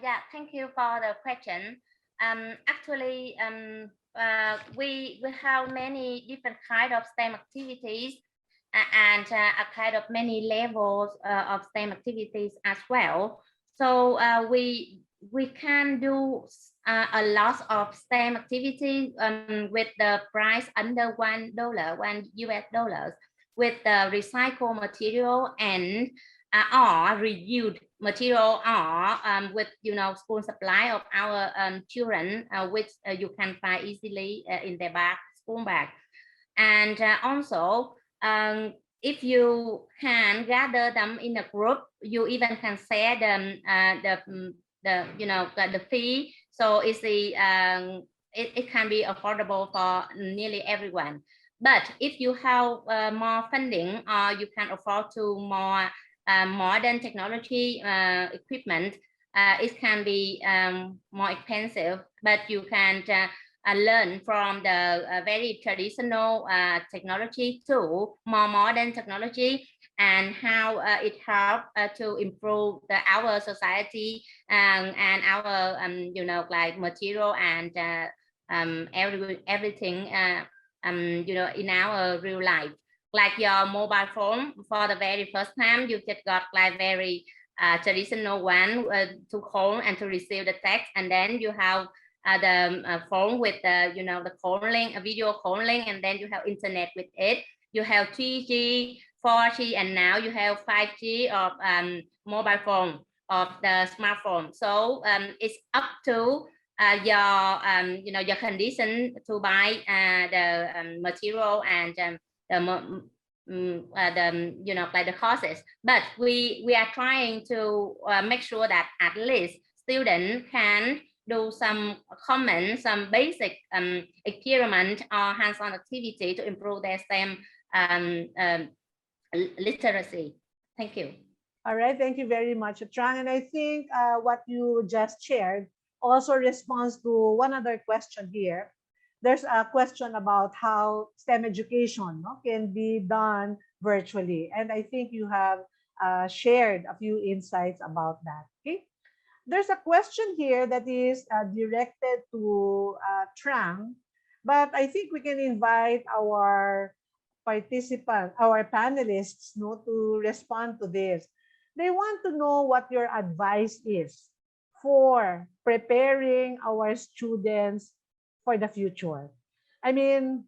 Yeah, thank you for the question. Actually, we have many different kind of STEM activities and a kind of many levels of STEM activities as well. So we can do a lot of STEM activities with the price under $1, $1 with the recycled material and or reused material or with school supply of our children, which you can find easily in their school bag. And also if you can gather them in a group, you even can share them the fee, so it's it can be affordable for nearly everyone. But if you have more funding, or you can afford to more modern technology equipment, it can be more expensive, but you can learn from the very traditional technology to more modern technology, and how it helps to improve our society and our like material and everything in our real life. Like your mobile phone, for the very first time you just got like very traditional one to call and to receive the text, and then you have the phone with the the calling, a video calling, and then you have internet with it. You have 3G, 4G, and now you have 5G of mobile phone, of the smartphone. So it's up to your your condition to buy the material and like the courses. But we are trying to make sure that at least students can do some common, some basic experiment or hands-on activity to improve their STEM literacy. Thank you. All right, thank you very much, Trang. And I think what you just shared also responds to one other question here. There's a question about how STEM education can be done virtually. And I think you have shared a few insights about that. Okay. There's a question here that is directed to Trang, but I think we can invite our panelists to respond to this. They want to know what your advice is for preparing our students for the future. I mean,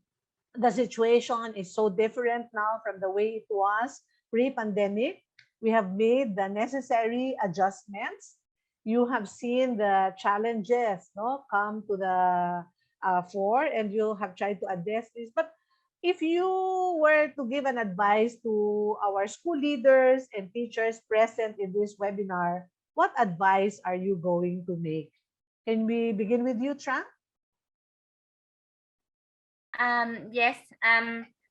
the situation is so different now from the way it was pre-pandemic. We have made the necessary adjustments. You have seen the challenges come to the fore, and you have tried to address this. But if you were to give an advice to our school leaders and teachers present in this webinar, what advice are you going to make? Can we begin with you, Trang? Yes.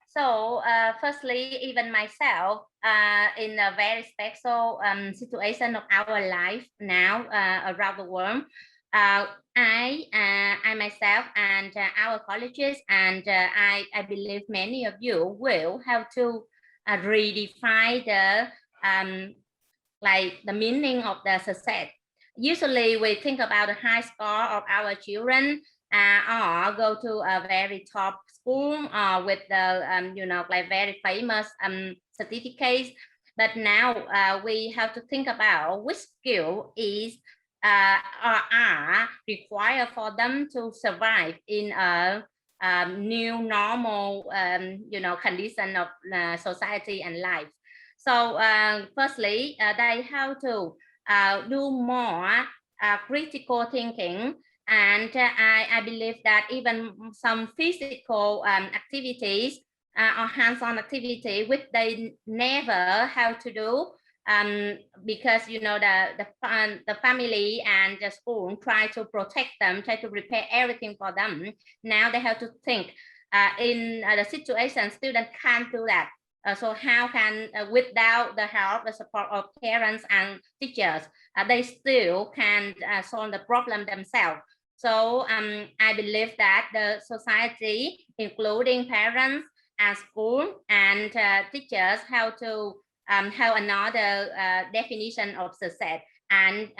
So firstly, even myself, in a very special situation of our life now around the world, I myself and our colleges, and I believe many of you will have to redefine the like the meaning of the success. Usually we think about the high score of our children, or go to a very top school with the like very famous certificates. But now we have to think about which skill is are required for them to survive in a new normal condition of society and life. So firstly, they have to do more critical thinking, and I believe that even some physical activities or hands-on activity which they never have to do, because the family and the school try to protect them, try to prepare everything for them. Now they have to think in the situation students can't do that. So how can, without the help, the support of parents and teachers, they still can solve the problem themselves. So I believe that the society, including parents and school and teachers, have to have another definition of success. And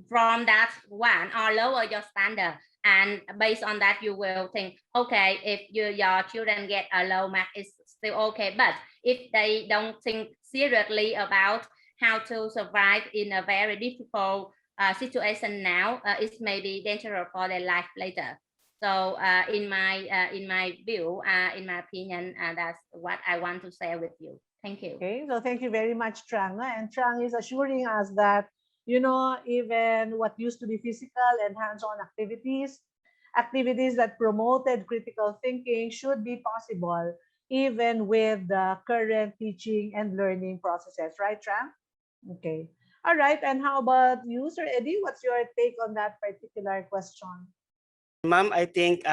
from that one or lower your standard, and based on that you will think, okay, if your children get a low mark, it's still okay. But if they don't think seriously about how to survive in a very difficult situation now, it may be dangerous for their life later. So in my view, in my opinion, that's what I want to share with you. Thank you. Okay, so thank you very much, Trang. And Trang is assuring us that, you know, even what used to be physical and hands-on activities, activities that promoted critical thinking should be possible even with the current teaching and learning processes, right, Trang? Okay. All right. And how about you, Sir Eddie? What's your take on that particular question? Ma'am, I think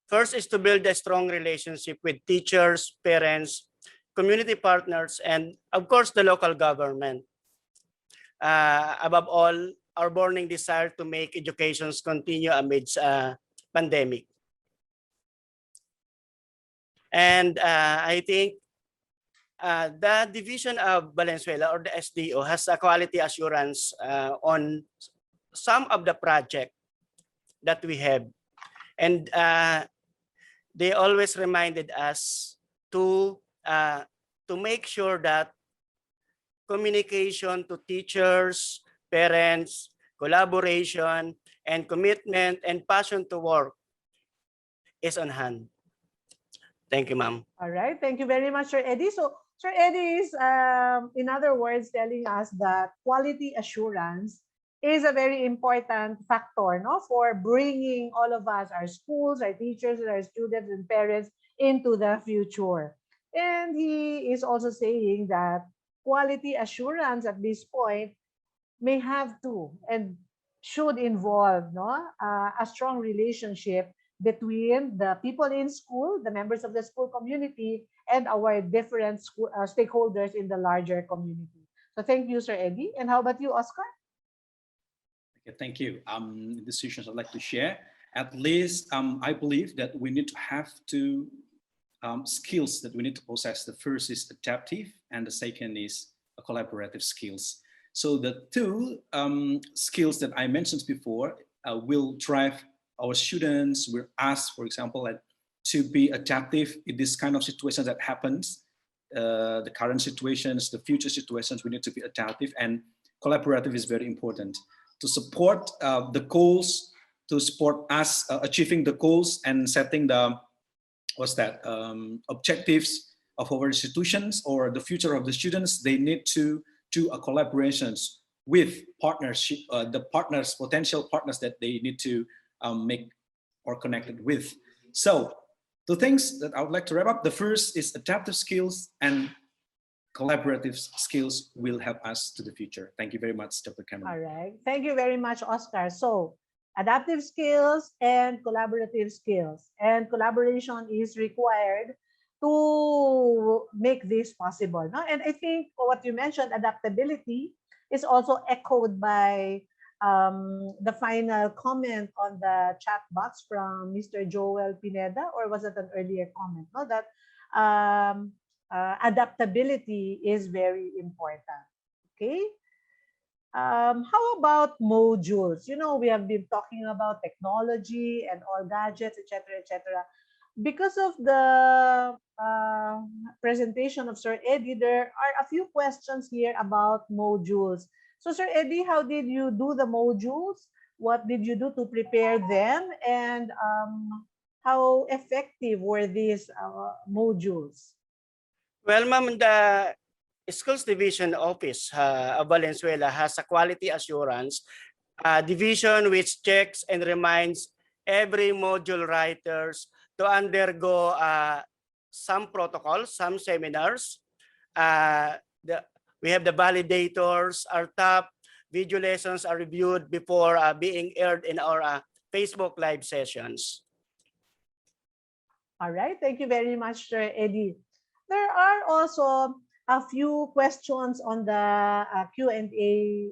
first is to build a strong relationship with teachers, parents, community partners, and of course the local government. Above all, our burning desire to make educations continue amidst a pandemic. And I think the division of Valenzuela, or the SDO, has a quality assurance on some of the project that we have. And they always reminded us to make sure that communication to teachers, parents, collaboration, and commitment and passion to work is on hand. Thank you, ma'am. All right. Thank you very much, Sir Eddie. So, Sir Eddie is, in other words, telling us that quality assurance is a very important factor, no, for bringing all of us, our schools, our teachers, our students, and parents into the future. And he is also saying that quality assurance at this point may have to and should involve, no, a strong relationship between the people in school, the members of the school community, and our different school, stakeholders in the larger community. So thank you, Sir Eddie. And how about you, Oscar? Okay, thank you. Decisions I'd like to share. At least I believe that we need to have two skills that we need to possess. The first is adaptive, and the second is collaborative skills. So the two skills that I mentioned before will drive our students, will ask, for example, to be adaptive in this kind of situation that happens, the current situations, the future situations. We need to be adaptive, and collaborative is very important to support the goals, to support us achieving the goals and setting the objectives of our institutions or the future of the students. They need to do a collaborations with partnership, the partners, potential partners that they need to make or connected with. So the things that I would like to wrap up, the first is adaptive skills, and collaborative skills will help us to the future. Thank you very much, Dr. Carmela. All right. Thank you very much, Oscar. So adaptive skills and collaborative skills, and collaboration is required to make this possible. No? And I think what you mentioned, adaptability, is also echoed by the final comment on the chat box from Mr. Joel Pineda, or was it an earlier comment? No, that adaptability is very important. Okay. How about modules? You know, we have been talking about technology and all gadgets, etc., etc. Because of the presentation of Sir Eddie, there are a few questions here about modules. So, Sir Eddie, how did you do the modules? What did you do to prepare them? And how effective were these modules? Well, ma'am, the Schools Division Office of Valenzuela has a quality assurance division which checks and reminds every module writers to undergo some protocols, some seminars. We have the validators. Our top video lessons are reviewed before being aired in our Facebook Live sessions. All right. Thank you very much, Sir Eddie. There are also a few questions on the Q&A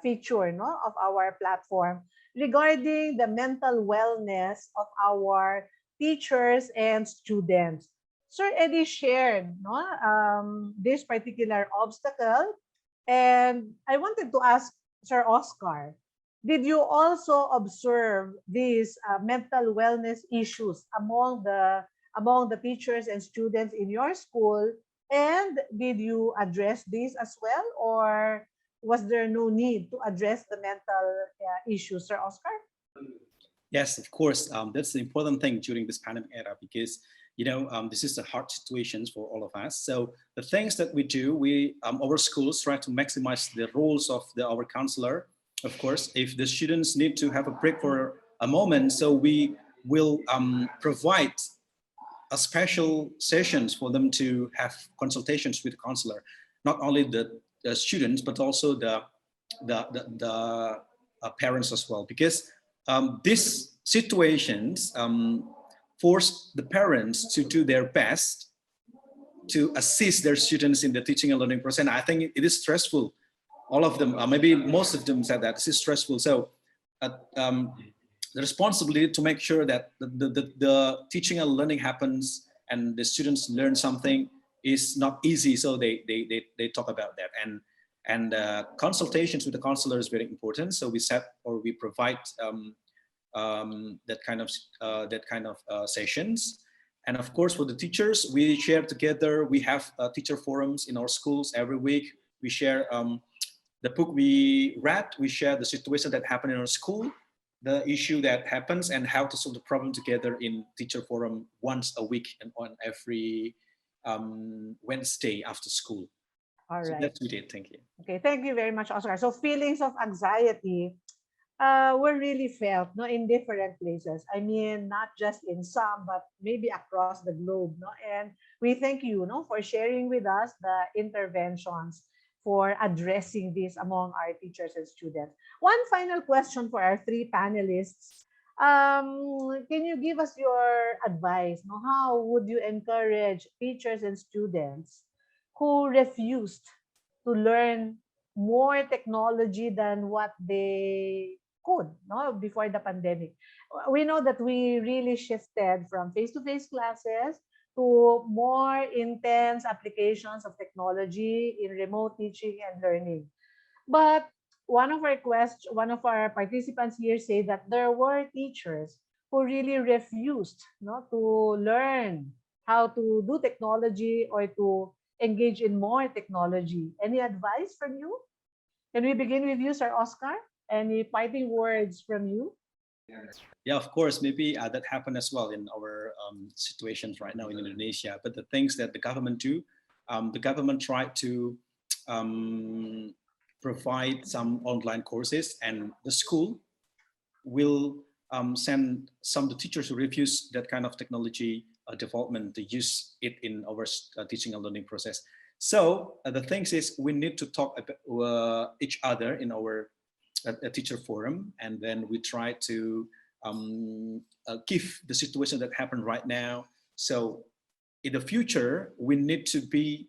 feature, no, of our platform regarding the mental wellness of our teachers and students. Sir Eddie shared, no, this particular obstacle, and I wanted to ask Sir Oscar, did you also observe these mental wellness issues among the teachers and students in your school? And did you address these as well, or was there no need to address the mental issues, Sir Oscar? Yes, of course. That's the important thing during this pandemic era, because this is a hard situation for all of us. So the things that we do, our schools try to maximize the roles of our counselor. Of course, if the students need to have a break for a moment, so we will provide a special sessions for them to have consultations with the counselor, not only the students but also the parents as well, because these situations force the parents to do their best to assist their students in the teaching and learning process. And I think it is stressful. All of them, maybe most of them said that this is stressful. So the responsibility to make sure that the teaching and learning happens and the students learn something is not easy. So they talk about that. And consultations with the counselor is very important. So we provide that kind of sessions. And of course, for the teachers, we share together. We have teacher forums in our schools every week. We share the book we read. We share the situation that happened in our school, the issue that happens, and how to solve the problem together in teacher forum once a week and on every Wednesday after school. All so right. that's what we did. Thank you. Okay, thank you very much, Oscar. So feelings of anxiety were really felt in different places. I mean, not just in some, but maybe across the globe. And we thank you for sharing with us the interventions for addressing this among our teachers and students. One final question for our three panelists. Can you give us your advice? How would you encourage teachers and students who refused to learn more technology than what they could before the pandemic? We know that we really shifted from face-to-face classes to more intense applications of technology in remote teaching and learning. But one of our participants here say that there were teachers who really refused to learn how to do technology or to engage in more technology. Any advice from you? Can we begin with you, Sir Oscar? Any parting words from you? Yeah, of course, maybe that happened as well in our situations right now in Indonesia. But the things that the government do, the government tried to provide some online courses, and the school will send some of the teachers who refuse that kind of technology development to use it in our teaching and learning process. So the things is we need to talk about each other in our teacher forum, and then we try to give the situation that happened right now. So in the future, we need to be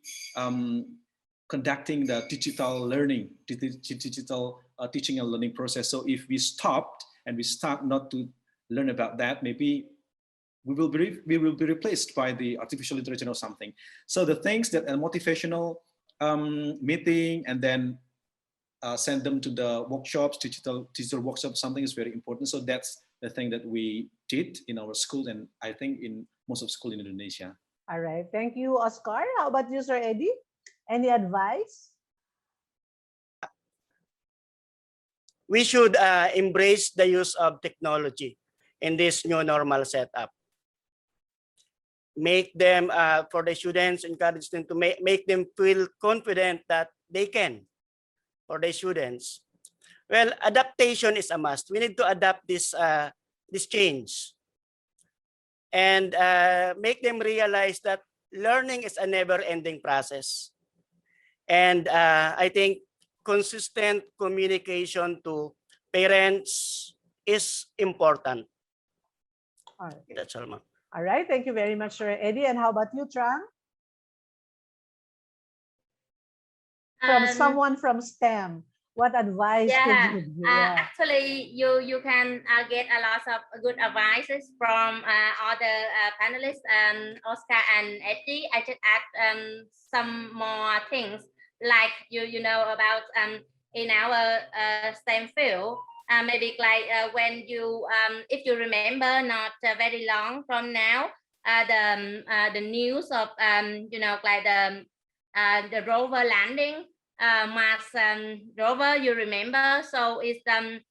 conducting the digital learning, digital teaching and learning process. So if we stopped and we start not to learn about that, maybe we will be replaced by the artificial intelligence or something. So the things that a motivational meeting and then send them to the workshops, digital workshops, something is very important. So that's the thing that we did in our school, and I think in most of school in Indonesia. All right. Thank you, Oscar. How about you, Sir Eddie? Any advice? We should embrace the use of technology in this new normal setup. Make them, for the students, encourage them to make them feel confident that they can. For the students, well, adaptation is a must. We need to adapt this change and make them realize that learning is a never-ending process. And I think consistent communication to parents is important. All right. That's all, ma'am. All right. Thank you very much, Sir Eddie. And how about you, Trang? From someone from STEM, what advice could you give? Actually, you can get a lot of good advices from other panelists, Oscar and Eddie. I just add some more things, like you know about in our STEM field. Maybe like when you, if you remember, not very long from now, the news of like the rover landing, Mars rover, you remember? So it's a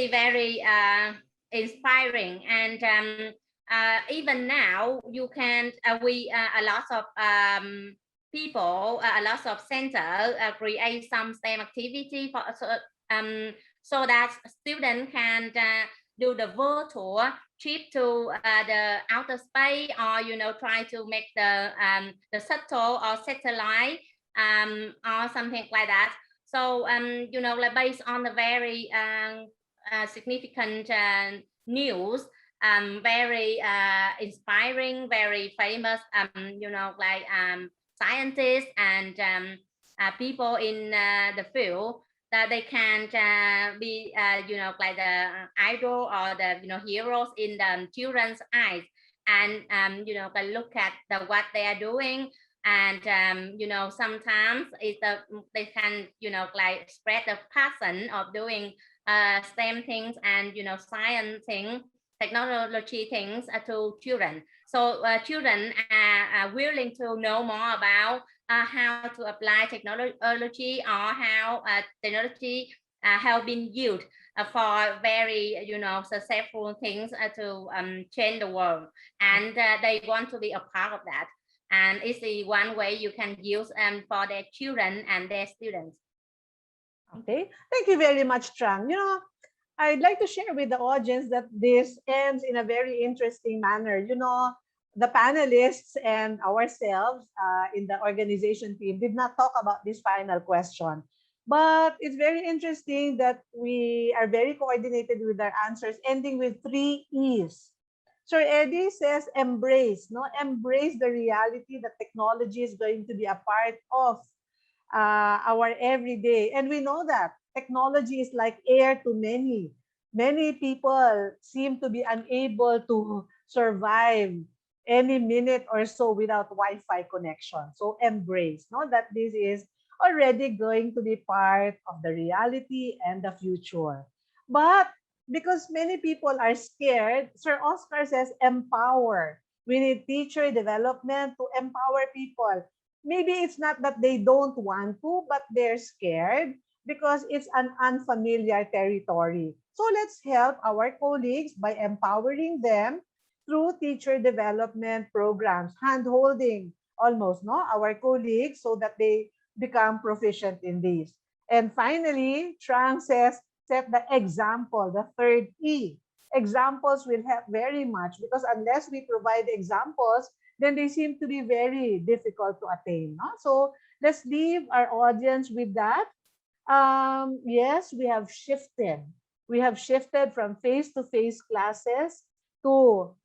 very inspiring, and even now you can a lot of people, a lot of center create some STEM activity for so that students can do the virtual trip to the outer space, or try to make the shuttle or satellite or something like that. So like based on the very significant news, very inspiring, very famous like scientists and people in the field, that they can be like the idol or the heroes in the children's eyes, and can look at what they are doing, and sometimes they can like spread the passion of doing STEM things and science things, technology things to children. So children are willing to know more about how to apply technology, or how technology have been used for very successful things to change the world, and they want to be a part of that. And it's the one way you can use for their children and their students. Okay, thank you very much, Trang. I'd like to share with the audience that this ends in a very interesting manner. The panelists and ourselves in the organization team did not talk about this final question, but it's very interesting that we are very coordinated with our answers, ending with 3 E's. Sir Eddie says embrace, no? Embrace the reality that technology is going to be a part of our everyday. And we know that technology is like air to many. Many people seem to be unable to survive any minute or so without Wi-Fi connection. So embrace, no, that this is already going to be part of the reality and the future. But because many people are scared, Sir Oscar says empower. We need teacher development to empower people. Maybe it's not that they don't want to, but they're scared because it's an unfamiliar territory. So let's help our colleagues by empowering them through teacher development programs, hand-holding almost, no, our colleagues so that they become proficient in this. And finally, Trang says, set the example, the 3rd E. Examples will help very much, because unless we provide examples, then they seem to be very difficult to attain. No? So let's leave our audience with that. Yes, we have shifted. We have shifted from face-to-face classes to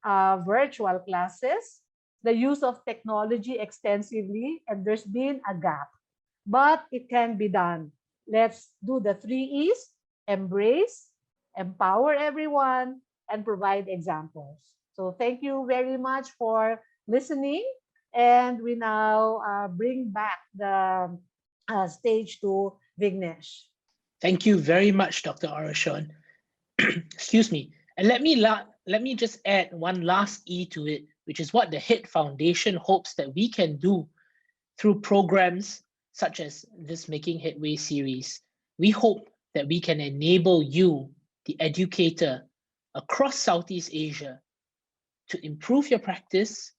virtual classes, the use of technology extensively, and there's been a gap. But it can be done. Let's do the 3 E's: embrace, empower everyone, and provide examples. So thank you very much for listening. And we now bring back the stage to Vignesh. Thank you very much, Dr. Oracion. Excuse me. And let me just add one last E to it, which is what the HEAD Foundation hopes that we can do through programs such as this Making HEADway series. We hope that we can enable you, the educator across Southeast Asia, to improve your practice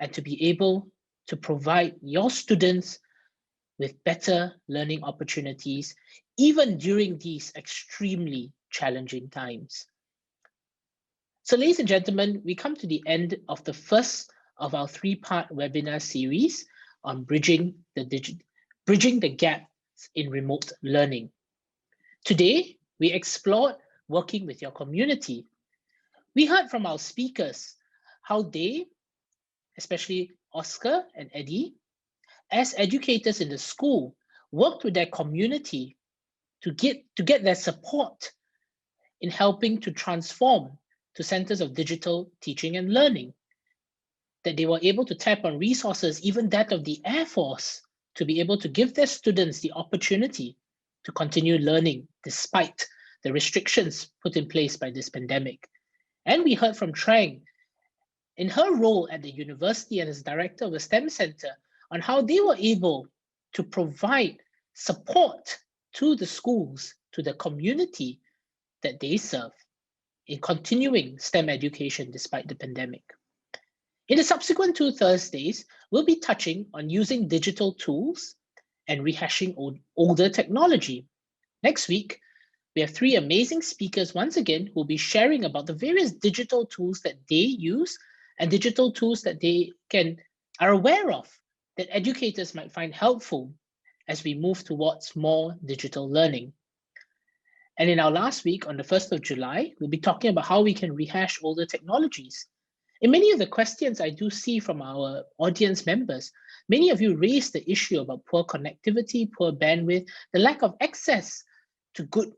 and to be able to provide your students with better learning opportunities, even during these extremely challenging times. So ladies and gentlemen, we come to the end of the first of our 3-part webinar series on bridging the gaps in remote learning. Today, we explored working with your community. We heard from our speakers how they, especially Oscar and Eddie, as educators in the school, worked with their community to get their support in helping to transform to centers of digital teaching and learning, that they were able to tap on resources, even that of the Air Force, to be able to give their students the opportunity to continue learning despite the restrictions put in place by this pandemic. And we heard from Trang in her role at the university and as director of the STEM Centre on how they were able to provide support to the schools, to the community that they serve in continuing STEM education despite the pandemic. In the subsequent 2 Thursdays, we'll be touching on using digital tools and rehashing older technology. Next week, we have 3 amazing speakers once again who will be sharing about the various digital tools that they use and digital tools that they are aware of that educators might find helpful as we move towards more digital learning. And in our last week, on the 1st of July, we'll be talking about how we can rehash older technologies. In many of the questions I do see from our audience members, many of you raised the issue about poor connectivity, poor bandwidth, the lack of access to good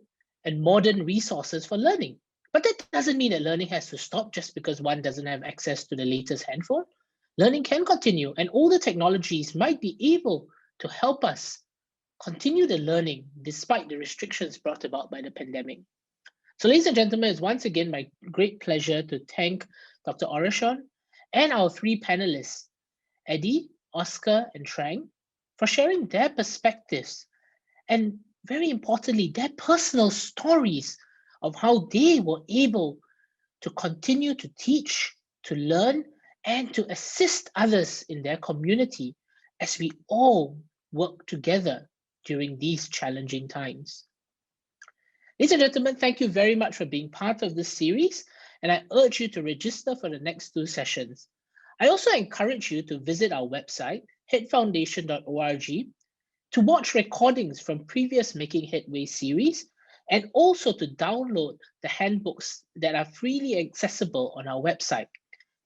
and modern resources for learning. But that doesn't mean that learning has to stop just because one doesn't have access to the latest handphone. Learning can continue, and older technologies might be able to help us continue the learning despite the restrictions brought about by the pandemic. So ladies and gentlemen, it's once again my great pleasure to thank Dr. Oracion and our 3 panelists, Eddie, Oscar, and Trang, for sharing their perspectives and, very importantly, their personal stories of how they were able to continue to teach, to learn, and to assist others in their community as we all work together during these challenging times. Ladies and gentlemen, thank you very much for being part of this series, and I urge you to register for the next 2 sessions. I also encourage you to visit our website, headfoundation.org, to watch recordings from previous Making Headway series, and also to download the handbooks that are freely accessible on our website.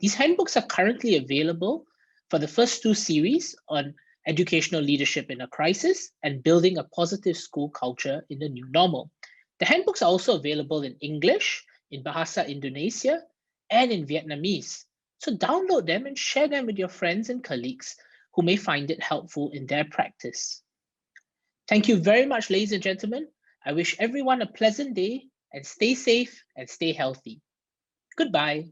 These handbooks are currently available for the first 2 series on educational leadership in a crisis and building a positive school culture in the new normal. The handbooks are also available in English, in Bahasa Indonesia, and in Vietnamese. So download them and share them with your friends and colleagues who may find it helpful in their practice. Thank you very much, ladies and gentlemen. I wish everyone a pleasant day and stay safe and stay healthy. Goodbye.